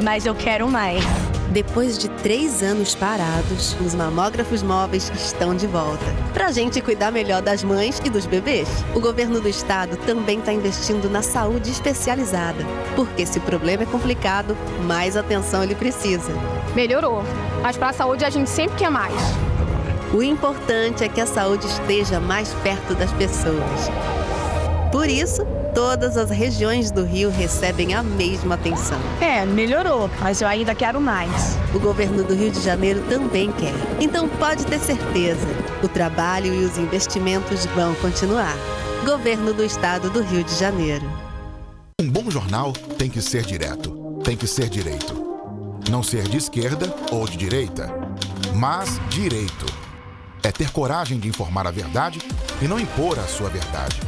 mas eu quero mais. Depois de 3 anos parados, os mamógrafos móveis estão de volta. Pra gente cuidar melhor das mães e dos bebês. O governo do estado também está investindo na saúde especializada. Porque se o problema é complicado, mais atenção ele precisa. Melhorou, mas para a saúde a gente sempre quer mais. O importante é que a saúde esteja mais perto das pessoas. Por isso, todas as regiões do Rio recebem a mesma atenção. Melhorou, mas eu ainda quero mais. O governo do Rio de Janeiro também quer. Então pode ter certeza, o trabalho e os investimentos vão continuar. Governo do Estado do Rio de Janeiro. Um bom jornal tem que ser direto, tem que ser direito. Não ser de esquerda ou de direita, mas direito. É ter coragem de informar a verdade e não impor a sua verdade.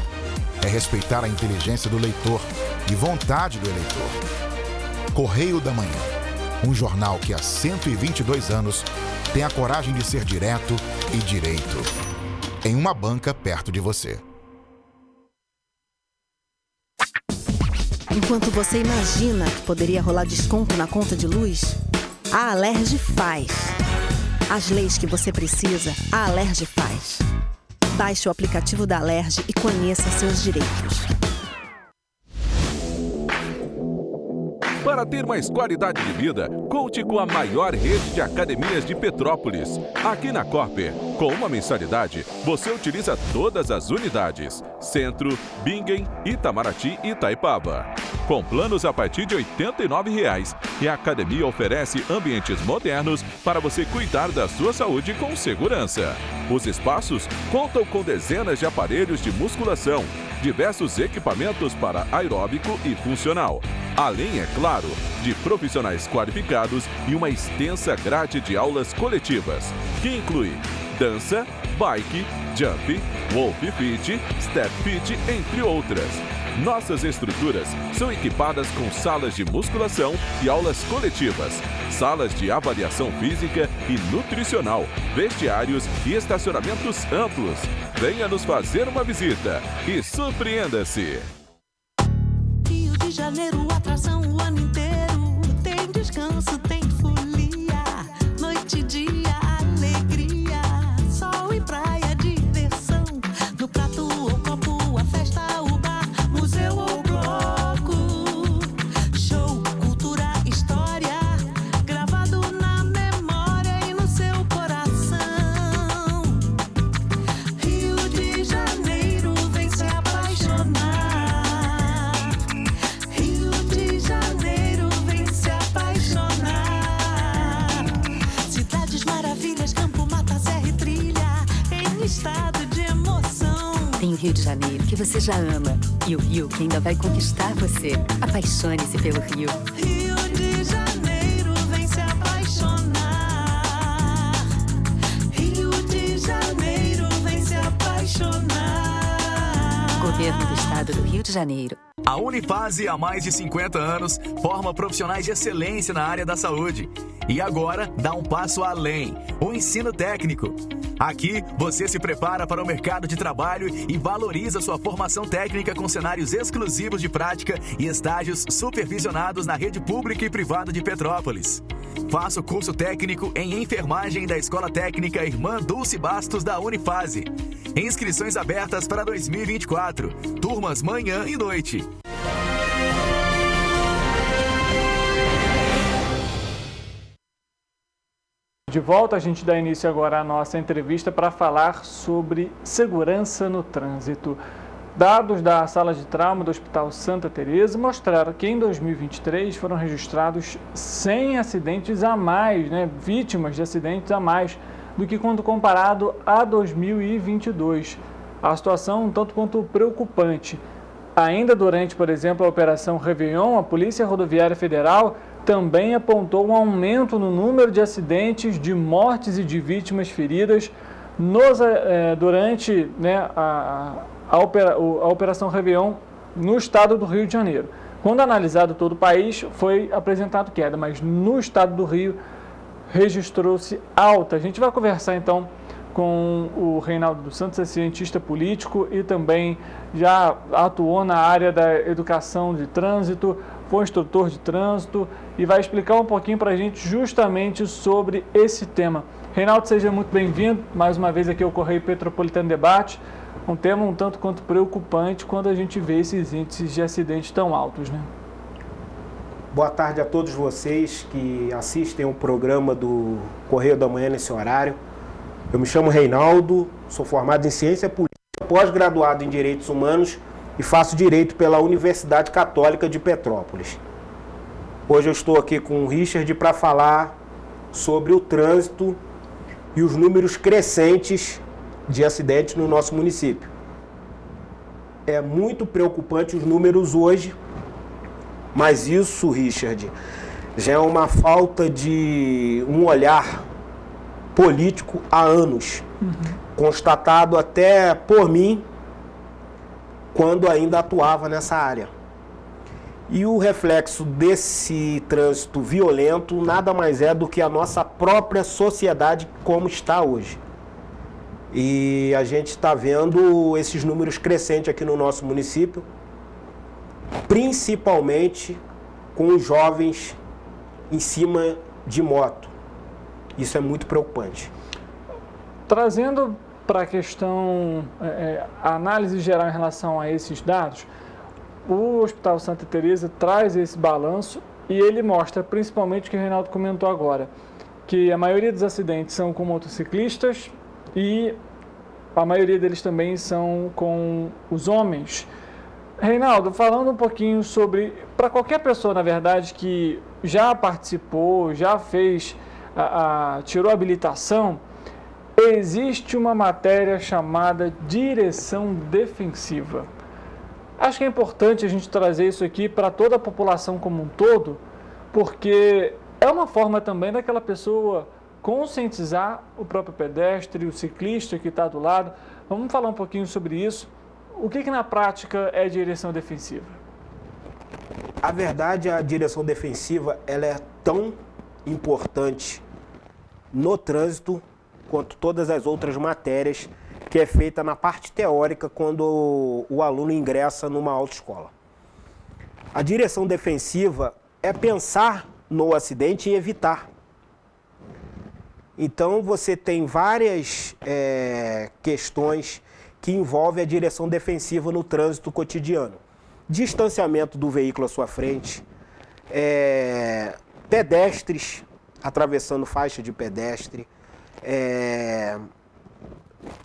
É respeitar a inteligência do leitor e vontade do eleitor. Correio da Manhã, um jornal que há 122 anos tem a coragem de ser direto e direito. Em uma banca perto de você. Enquanto você imagina que poderia rolar desconto na conta de luz, a Alerj faz. As leis que você precisa, a Alerj faz. Baixe o aplicativo da Alerj e conheça seus direitos. Para ter mais qualidade de vida, conte com a maior rede de academias de Petrópolis. Aqui na Cooper, com uma mensalidade, você utiliza todas as unidades: Centro, Bingen, Itamaraty e Itaipava. Com planos a partir de R$ 89,00, e a academia oferece ambientes modernos para você cuidar da sua saúde com segurança. Os espaços contam com dezenas de aparelhos de musculação, diversos equipamentos para aeróbico e funcional, além, é claro, de profissionais qualificados e uma extensa grade de aulas coletivas, que inclui dança, bike, jump, wolf fit, step fit, entre outras. Nossas estruturas são equipadas com salas de musculação e aulas coletivas, salas de avaliação física e nutricional, vestiários e estacionamentos amplos. Venha nos fazer uma visita e surpreenda-se! Rio de Janeiro, atração o ano inteiro. Tem descanso, tem folia. Noite e dia, alegria. Sol e praia, diversão. No prato ou copo, a festa, o bar, museu ou bloco. Show, cultura, história. Gravado na memória e no seu coração. Rio de Janeiro, vem se apaixonar. Rio de Janeiro, vem se apaixonar. Cidades maravilhas, campo, mata, serra e trilha, em estado de emoção. Tem o Rio de Janeiro, que você já ama. E o Rio, que ainda vai conquistar você. Apaixone-se pelo Rio. Rio de Janeiro, vem se apaixonar. Rio de Janeiro, vem se apaixonar. Governo do Estado do Rio de Janeiro. A Unifase, há mais de 50 anos, forma profissionais de excelência na área da saúde. E agora dá um passo além, o ensino técnico. Aqui, você se prepara para o mercado de trabalho e valoriza sua formação técnica com cenários exclusivos de prática e estágios supervisionados na rede pública e privada de Petrópolis. Faça o curso técnico em enfermagem da Escola Técnica Irmã Dulce Bastos da Unifase. Inscrições abertas para 2024. Turmas manhã e noite. De volta, a gente dá início agora à nossa entrevista para falar sobre segurança no trânsito. Dados da sala de trauma do Hospital Santa Teresa mostraram que em 2023 foram registrados 100 acidentes a mais, vítimas de acidentes a mais, do que quando comparado a 2022. A situação um tanto quanto preocupante. Ainda durante, por exemplo, a Operação Réveillon, a Polícia Rodoviária Federal também apontou um aumento no número de acidentes, de mortes e de vítimas feridas durante a Operação Réveillon no estado do Rio de Janeiro. Quando analisado todo o país, foi apresentado queda, mas no estado do Rio registrou-se alta. A gente vai conversar então com o Reinaldo dos Santos, é cientista político e também já atuou na área da educação de trânsito, foi instrutor de trânsito e vai explicar um pouquinho para a gente justamente sobre esse tema. Reinaldo, seja muito bem-vindo mais uma vez aqui ao Correio Petropolitano Debate, um tema um tanto quanto preocupante quando a gente vê esses índices de acidentes tão altos, né? Boa tarde a todos vocês que assistem o programa do Correio da Manhã nesse horário. Eu me chamo Reinaldo, sou formado em Ciência Política, pós-graduado em Direitos Humanos e faço Direito pela Universidade Católica de Petrópolis. Hoje eu estou aqui com o Richard para falar sobre o trânsito e os números crescentes de acidentes no nosso município. É muito preocupante os números hoje, mas isso, Richard, já é uma falta de um olhar político há anos, constatado até por mim quando ainda atuava nessa área. E o reflexo desse trânsito violento nada mais é do que a nossa própria sociedade como está hoje. E a gente está vendo esses números crescentes aqui no nosso município, principalmente com os jovens em cima de moto. Isso é muito preocupante. Trazendo para a questão, a análise geral em relação a esses dados, o Hospital Santa Teresa traz esse balanço e ele mostra principalmente o que o Reinaldo comentou agora, que a maioria dos acidentes são com motociclistas e a maioria deles também são com os homens. Reinaldo, falando um pouquinho sobre, para qualquer pessoa, na verdade, que já participou, já fez, tirou a habilitação, existe uma matéria chamada direção defensiva. Acho que é importante a gente trazer isso aqui para toda a população como um todo, porque é uma forma também daquela pessoa conscientizar o próprio pedestre, o ciclista que está do lado. Vamos falar um pouquinho sobre isso. O que na prática é direção defensiva? A verdade, a direção defensiva ela é tão importante no trânsito quanto todas as outras matérias que é feita na parte teórica quando o aluno ingressa numa autoescola. A direção defensiva é pensar no acidente e evitar. Então você tem várias questões que envolvem a direção defensiva no trânsito cotidiano. Distanciamento do veículo à sua frente, pedestres atravessando faixa de pedestre,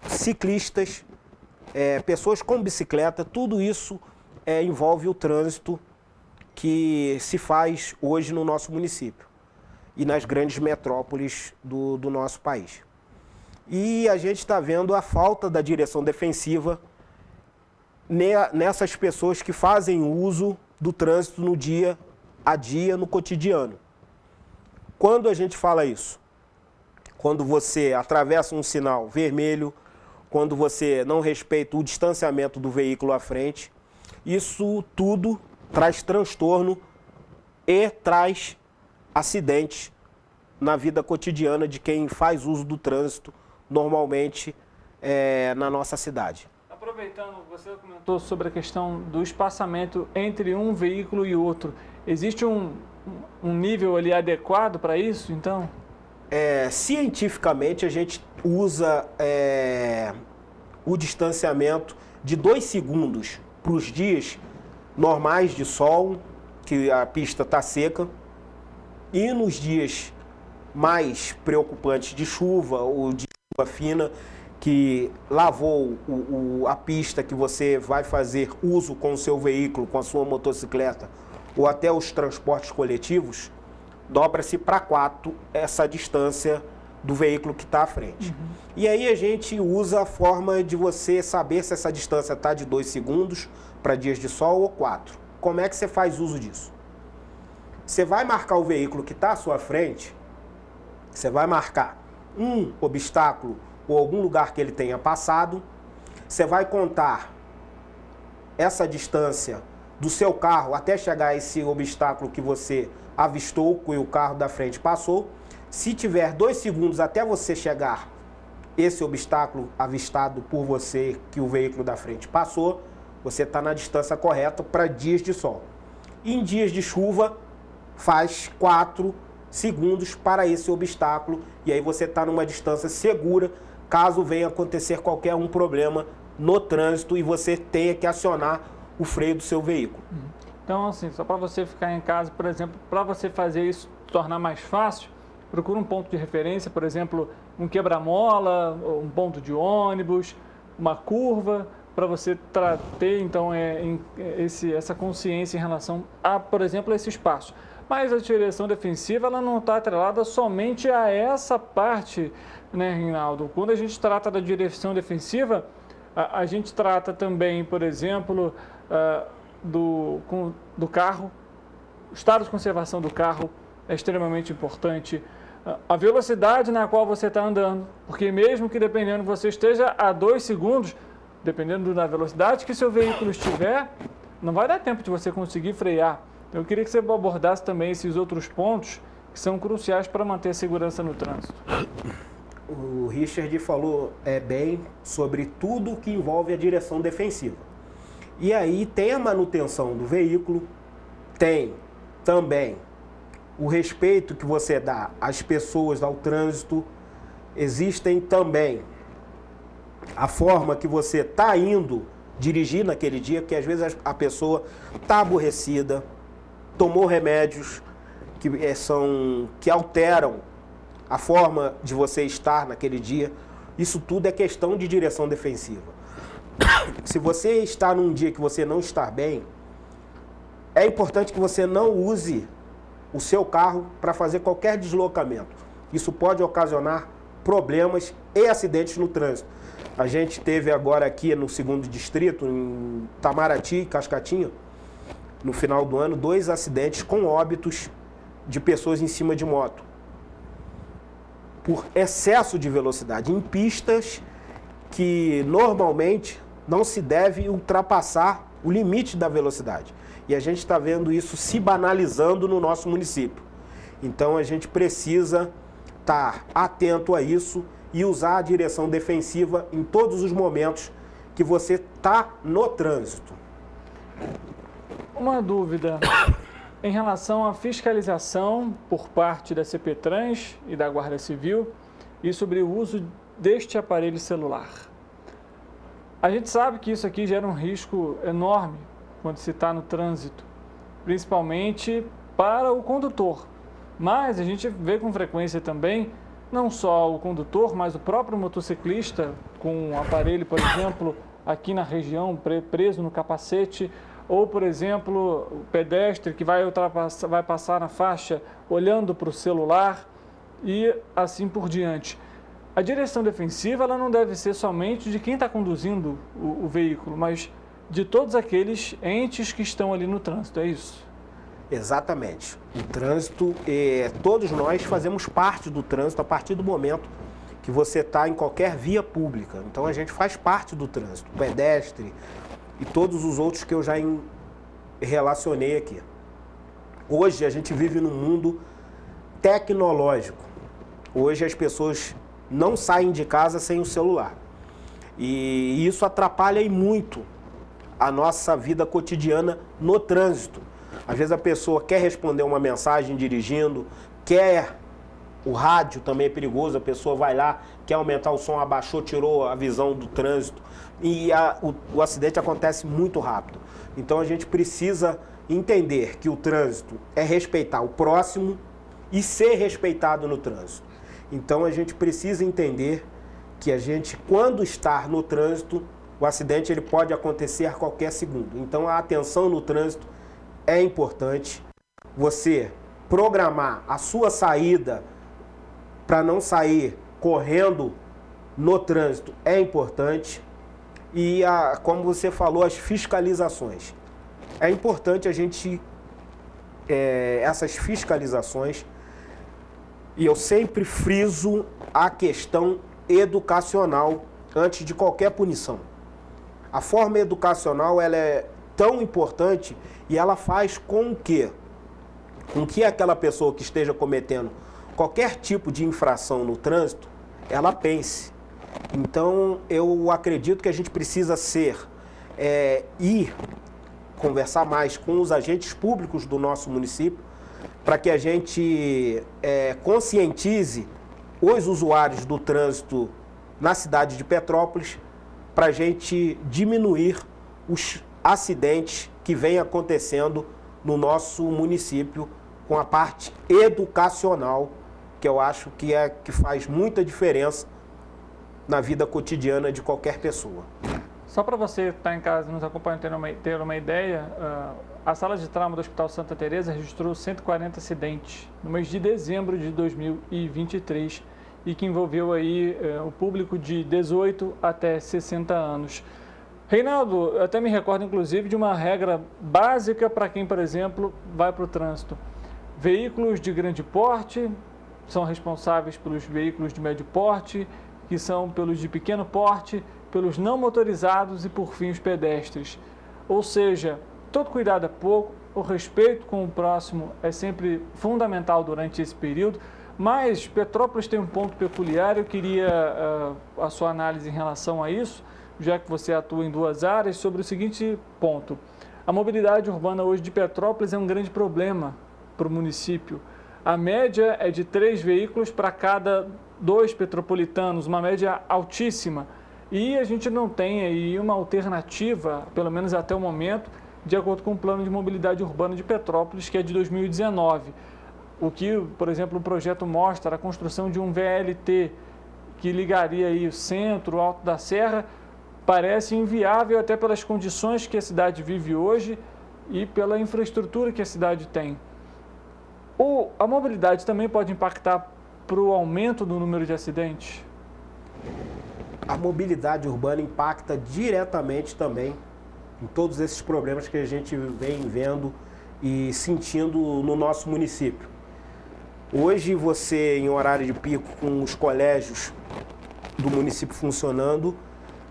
ciclistas, pessoas com bicicleta, tudo isso envolve o trânsito que se faz hoje no nosso município e nas grandes metrópoles do nosso país. E a gente está vendo a falta da direção defensiva nessas pessoas que fazem uso do trânsito no dia a dia, no cotidiano. Quando a gente fala isso? Quando você atravessa um sinal vermelho, quando você não respeita o distanciamento do veículo à frente, isso tudo traz transtorno e traz acidentes na vida cotidiana de quem faz uso do trânsito normalmente na nossa cidade. Aproveitando, você comentou sobre a questão do espaçamento entre um veículo e outro. Existe um nível ali adequado para isso, então? Cientificamente, a gente usa o distanciamento de 2 segundos para os dias normais de sol, que a pista está seca, e nos dias mais preocupantes de chuva ou de chuva fina, que lavou a pista que você vai fazer uso com o seu veículo, com a sua motocicleta, ou até os transportes coletivos, dobra-se para 4 essa distância do veículo que está à frente. E aí a gente usa a forma de você saber se essa distância está de 2 segundos para dias de sol ou 4. Como é que você faz uso disso? Você vai marcar o veículo que está à sua frente, você vai marcar um obstáculo ou algum lugar que ele tenha passado, você vai contar essa distância do seu carro até chegar a esse obstáculo que você avistou, que o carro da frente passou. Se tiver 2 segundos até você chegar esse obstáculo avistado por você, que o veículo da frente passou, você está na distância correta para dias de sol. Em dias de chuva, faz 4 segundos para esse obstáculo e aí você está numa distância segura caso venha acontecer qualquer problema no trânsito e você tenha que acionar o freio do seu veículo. Então, assim, só para você ficar em casa, por exemplo, para você fazer isso tornar mais fácil, procura um ponto de referência, por exemplo, um quebra-mola, um ponto de ônibus, uma curva, para você ter, então, essa consciência em relação a, por exemplo, esse espaço. Mas a direção defensiva ela não está atrelada somente a essa parte, né, Reinaldo? Quando a gente trata da direção defensiva, a gente trata também, por exemplo, do carro, o estado de conservação do carro é extremamente importante. A velocidade na qual você está andando, porque mesmo que dependendo você esteja a 2 segundos, dependendo da velocidade que seu veículo estiver, não vai dar tempo de você conseguir frear. Eu queria que você abordasse também esses outros pontos que são cruciais para manter a segurança no trânsito. O Richard falou bem sobre tudo que envolve a direção defensiva. E aí tem a manutenção do veículo, tem também o respeito que você dá às pessoas, ao trânsito, existem também a forma que você está indo dirigir naquele dia, porque às vezes a pessoa está aborrecida, tomou remédios que alteram a forma de você estar naquele dia. Isso tudo é questão de direção defensiva. Se você está num dia que você não está bem, é importante que você não use o seu carro para fazer qualquer deslocamento. Isso pode ocasionar problemas e acidentes no trânsito. A gente teve agora aqui no 2º Distrito, em Itamaraty e Cascatinha, no final do ano, 2 acidentes com óbitos de pessoas em cima de moto. por excesso de velocidade em pistas que normalmente não se deve ultrapassar o limite da velocidade. E a gente está vendo isso se banalizando no nosso município. Então a gente precisa estar atento a isso e usar a direção defensiva em todos os momentos que você está no trânsito. Uma dúvida em relação à fiscalização por parte da CPTrans e da Guarda Civil e sobre o uso deste aparelho celular. A gente sabe que isso aqui gera um risco enorme quando se está no trânsito, principalmente para o condutor. Mas a gente vê com frequência também, não só o condutor, mas o próprio motociclista com um aparelho, por exemplo, aqui na região, preso no capacete, ou, por exemplo, o pedestre que vai passar na faixa olhando para o celular e assim por diante. A direção defensiva ela não deve ser somente de quem está conduzindo o veículo, mas de todos aqueles entes que estão ali no trânsito, é isso? Exatamente. O trânsito, todos nós fazemos parte do trânsito a partir do momento que você está em qualquer via pública. Então a gente faz parte do trânsito, pedestre e todos os outros que eu já relacionei aqui. Hoje a gente vive num mundo tecnológico. Hoje as pessoas não saem de casa sem o celular. E isso atrapalha e muito a nossa vida cotidiana no trânsito. Às vezes a pessoa quer responder uma mensagem dirigindo, o rádio também é perigoso, a pessoa vai lá, quer aumentar o som, abaixou, tirou a visão do trânsito e o acidente acontece muito rápido. Então a gente precisa entender que o trânsito é respeitar o próximo e ser respeitado no trânsito. Então a gente precisa entender que a gente, quando está no trânsito, o acidente ele pode acontecer a qualquer segundo. Então a atenção no trânsito é importante. Você programar a sua saída para não sair correndo no trânsito é importante. E, como você falou, as fiscalizações. É importante a gente, essas fiscalizações, e eu sempre friso a questão educacional antes de qualquer punição. A forma educacional ela é tão importante e ela faz com que aquela pessoa que esteja cometendo qualquer tipo de infração no trânsito, ela pense. Então, eu acredito que a gente precisa ir conversar mais com os agentes públicos do nosso município para que a gente conscientize os usuários do trânsito na cidade de Petrópolis para a gente diminuir os acidentes que vêm acontecendo no nosso município com a parte educacional, que eu acho que faz muita diferença na vida cotidiana de qualquer pessoa. Só para você que está em casa e nos acompanha ter uma ideia, a sala de trauma do Hospital Santa Teresa registrou 140 acidentes no mês de dezembro de 2023 e que envolveu aí o público de 18 até 60 anos. Reinaldo, eu até me recordo inclusive de uma regra básica para quem, por exemplo, vai para o trânsito. Veículos de grande porte são responsáveis pelos veículos de médio porte, que são pelos de pequeno porte, pelos não motorizados e, por fim, os pedestres. Ou seja, todo cuidado é pouco, o respeito com o próximo é sempre fundamental durante esse período, mas Petrópolis tem um ponto peculiar, eu queria a sua análise em relação a isso, já que você atua em duas áreas, sobre o seguinte ponto. A mobilidade urbana hoje de Petrópolis é um grande problema para o município. A média é de 3 veículos para cada 2 petropolitanos, uma média altíssima. E a gente não tem aí uma alternativa, pelo menos até o momento, de acordo com o plano de mobilidade urbana de Petrópolis, que é de 2019. O que, por exemplo, o projeto mostra a construção de um VLT que ligaria aí o centro, o Alto da Serra, parece inviável até pelas condições que a cidade vive hoje e pela infraestrutura que a cidade tem. A mobilidade também pode impactar para o aumento do número de acidentes? A mobilidade urbana impacta diretamente também em todos esses problemas que a gente vem vendo e sentindo no nosso município. Hoje você, em horário de pico, com os colégios do município funcionando,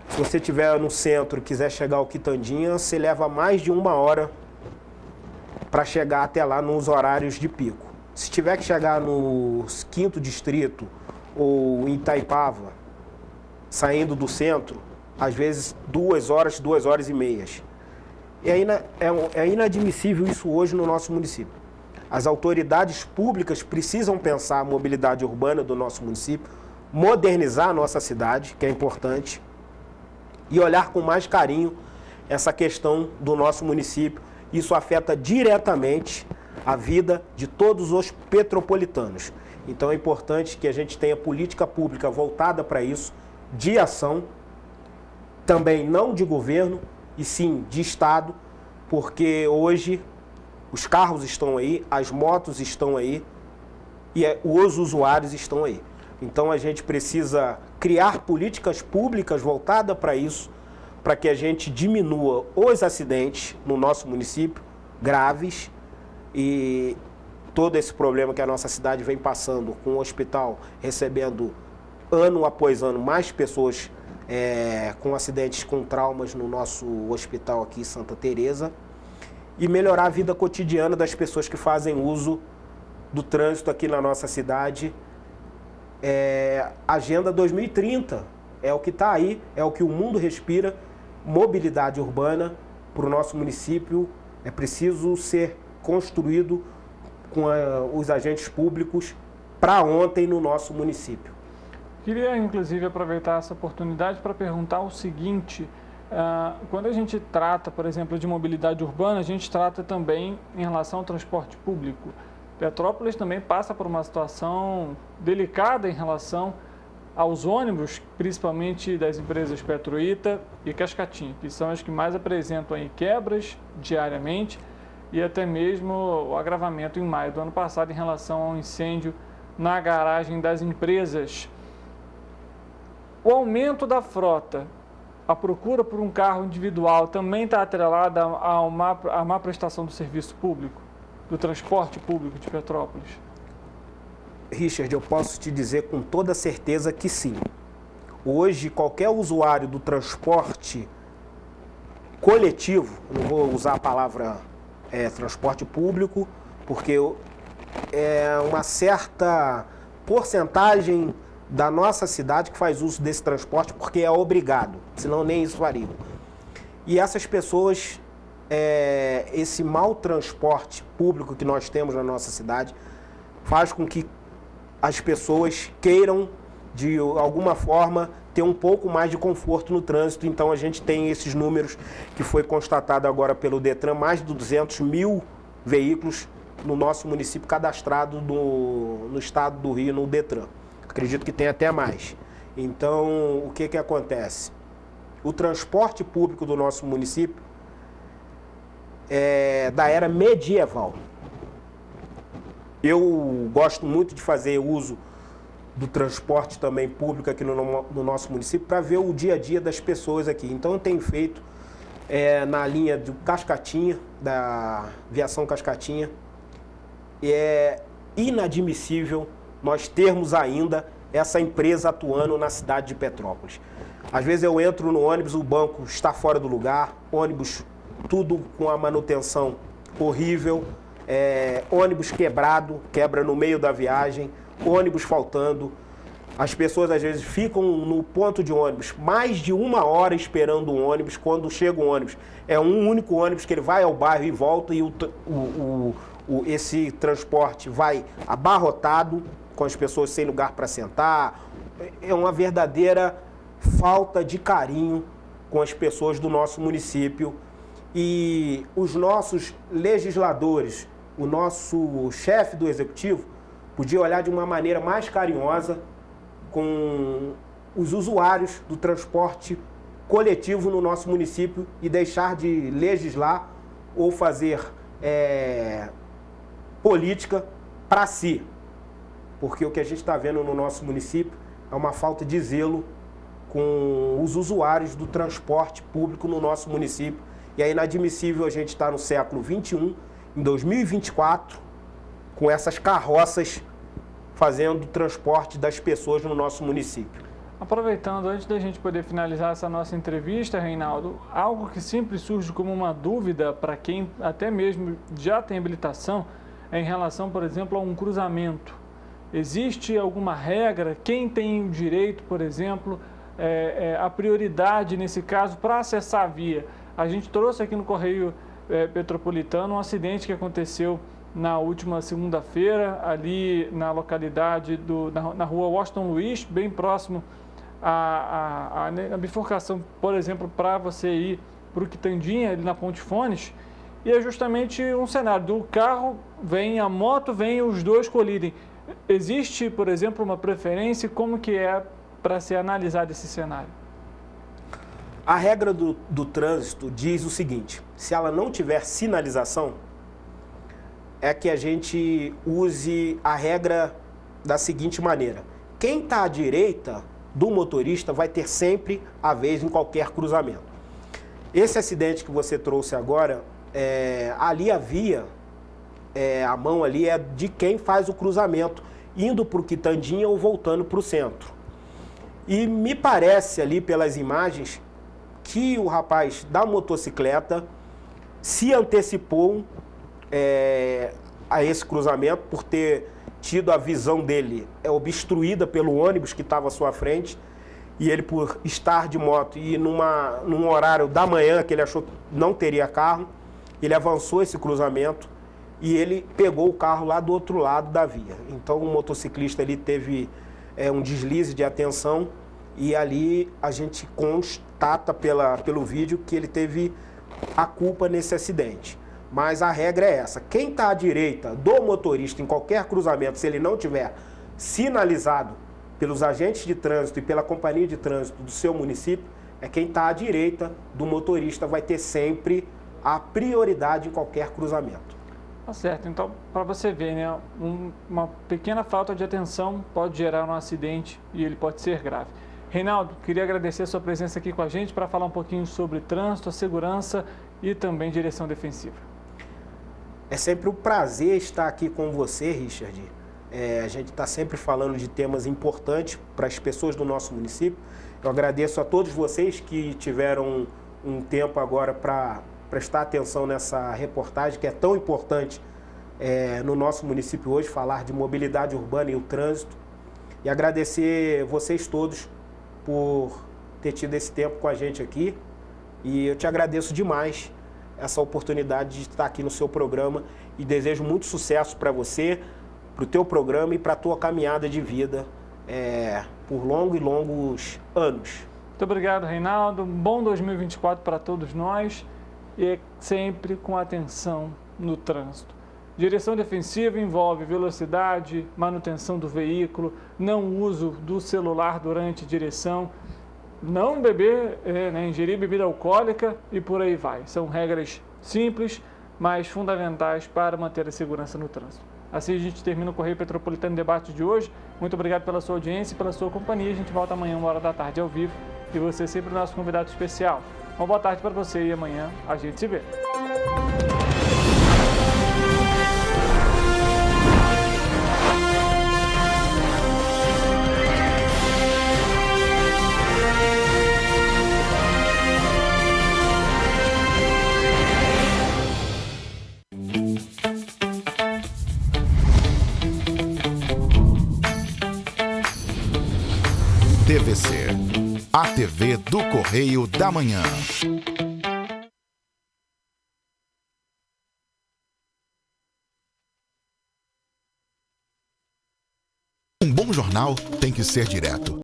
se você estiver no centro e quiser chegar ao Quitandinha, você leva mais de 1 hora para chegar até lá nos horários de pico. Se tiver que chegar no 5º distrito ou em Itaipava, saindo do centro, às vezes 2 horas, 2 horas e meias. É inadmissível isso hoje no nosso município. As autoridades públicas precisam pensar a mobilidade urbana do nosso município, modernizar a nossa cidade, que é importante, e olhar com mais carinho essa questão do nosso município. Isso afeta diretamente a vida de todos os petropolitanos. Então é importante que a gente tenha política pública voltada para isso, de ação, também não de governo, e sim de Estado, porque hoje os carros estão aí, as motos estão aí e os usuários estão aí. Então a gente precisa criar políticas públicas voltadas para isso, para que a gente diminua os acidentes no nosso município, graves, e todo esse problema que a nossa cidade vem passando, com o hospital recebendo ano após ano mais pessoas com acidentes, com traumas no nosso hospital aqui em Santa Teresa, e melhorar a vida cotidiana das pessoas que fazem uso do trânsito aqui na nossa cidade. Agenda 2030 é o que está aí, é o que o mundo respira. Mobilidade urbana para o nosso município é preciso ser construído com os agentes públicos para ontem no nosso município. Queria, inclusive, aproveitar essa oportunidade para perguntar o seguinte: quando a gente trata, por exemplo, de mobilidade urbana, a gente trata também em relação ao transporte público. Petrópolis também passa por uma situação delicada em relação aos ônibus, principalmente das empresas Petroita e Cascatinha, que são as que mais apresentam aí quebras diariamente e até mesmo o agravamento em maio do ano passado em relação ao incêndio na garagem das empresas. O aumento da frota, a procura por um carro individual também está atrelada à má prestação do serviço público, do transporte público de Petrópolis? Richard, eu posso te dizer com toda certeza que sim. Hoje, qualquer usuário do transporte coletivo, não vou usar a palavra transporte público, porque é uma certa porcentagem da nossa cidade que faz uso desse transporte porque é obrigado, senão nem isso faria. E essas pessoas, esse mau transporte público que nós temos na nossa cidade, faz com que as pessoas queiram, de alguma forma, ter um pouco mais de conforto no trânsito. Então a gente tem esses números que foi constatado agora pelo Detran, mais de 200 mil veículos no nosso município cadastrados no estado do Rio, no Detran. Acredito que tem até mais. Então, o que acontece? O transporte público do nosso município é da era medieval. Eu gosto muito de fazer uso do transporte também público aqui no nosso município para ver o dia a dia das pessoas aqui. Então, eu tenho feito na linha do Cascatinha, da Viação Cascatinha. É inadmissível nós termos ainda essa empresa atuando na cidade de Petrópolis. Às vezes eu entro no ônibus, o banco está fora do lugar, ônibus tudo com a manutenção horrível, ônibus quebra no meio da viagem, ônibus faltando. As pessoas às vezes ficam no ponto de ônibus mais de 1 hora esperando um ônibus. Quando chega um ônibus, é um único ônibus que ele vai ao bairro e volta, e esse transporte vai abarrotado, com as pessoas sem lugar para sentar. É uma verdadeira falta de carinho com as pessoas do nosso município. E os nossos legisladores, o nosso chefe do executivo, podia olhar de uma maneira mais carinhosa com os usuários do transporte coletivo no nosso município e deixar de legislar ou fazer política para si. Porque o que a gente está vendo no nosso município é uma falta de zelo com os usuários do transporte público no nosso município. E é inadmissível a gente estar no século XXI, em 2024, com essas carroças fazendo o transporte das pessoas no nosso município. Aproveitando, antes da gente poder finalizar essa nossa entrevista, Reinaldo, algo que sempre surge como uma dúvida para quem até mesmo já tem habilitação é em relação, por exemplo, a um cruzamento. Existe alguma regra? Quem tem o direito, por exemplo, a prioridade nesse caso para acessar a via? A gente trouxe aqui no Correio Petropolitano um acidente que aconteceu na última segunda-feira, ali na localidade, na rua Washington Luiz, bem próximo à bifurcação, por exemplo, para você ir para o Quitandinha, ali na Ponte Fones, e é justamente um cenário do carro vem, a moto vem, os dois colidem. Existe, por exemplo, uma preferência? Como que é para ser analisado esse cenário? A regra do trânsito diz o seguinte: se ela não tiver sinalização, é que a gente use a regra da seguinte maneira: quem está à direita do motorista vai ter sempre a vez em qualquer cruzamento. Esse acidente que você trouxe agora, ali a via, a mão ali é de quem faz o cruzamento, indo para o Quitandinha ou voltando para o centro. E me parece ali pelas imagens que o rapaz da motocicleta se antecipou a esse cruzamento por ter tido a visão dele obstruída pelo ônibus que estava à sua frente, e ele, por estar de moto e num horário da manhã que ele achou que não teria carro, ele avançou esse cruzamento e ele pegou o carro lá do outro lado da via. Então o motociclista ali teve um deslize de atenção, e ali a gente constata pelo vídeo que ele teve a culpa nesse acidente. Mas a regra é essa: quem está à direita do motorista em qualquer cruzamento, se ele não tiver sinalizado pelos agentes de trânsito e pela companhia de trânsito do seu município, quem está à direita do motorista vai ter sempre a prioridade em qualquer cruzamento. Tá certo. Então, para você ver, né, uma pequena falta de atenção pode gerar um acidente e ele pode ser grave. Reinaldo, queria agradecer a sua presença aqui com a gente para falar um pouquinho sobre trânsito, a segurança e também direção defensiva. É sempre um prazer estar aqui com você, Richard. A gente está sempre falando de temas importantes para as pessoas do nosso município. Eu agradeço a todos vocês que tiveram um tempo agora para prestar atenção nessa reportagem que é tão importante no nosso município hoje, falar de mobilidade urbana e o trânsito. E agradecer vocês todos por ter tido esse tempo com a gente aqui. E eu te agradeço demais essa oportunidade de estar aqui no seu programa e desejo muito sucesso para você, para o teu programa e para a tua caminhada de vida por longos anos. Muito obrigado, Reinaldo. Bom 2024 para todos nós e sempre com atenção no trânsito. Direção defensiva envolve velocidade, manutenção do veículo, não uso do celular durante direção, não beber, ingerir bebida alcoólica e por aí vai. São regras simples, mas fundamentais para manter a segurança no trânsito. Assim a gente termina o Correio Petropolitano Debate de hoje. Muito obrigado pela sua audiência e pela sua companhia. A gente volta amanhã, 1h ao vivo. E você sempre o nosso convidado especial. Uma boa tarde para você e amanhã a gente se vê. TVC, a TV do Correio da Manhã. Um bom jornal tem que ser direto.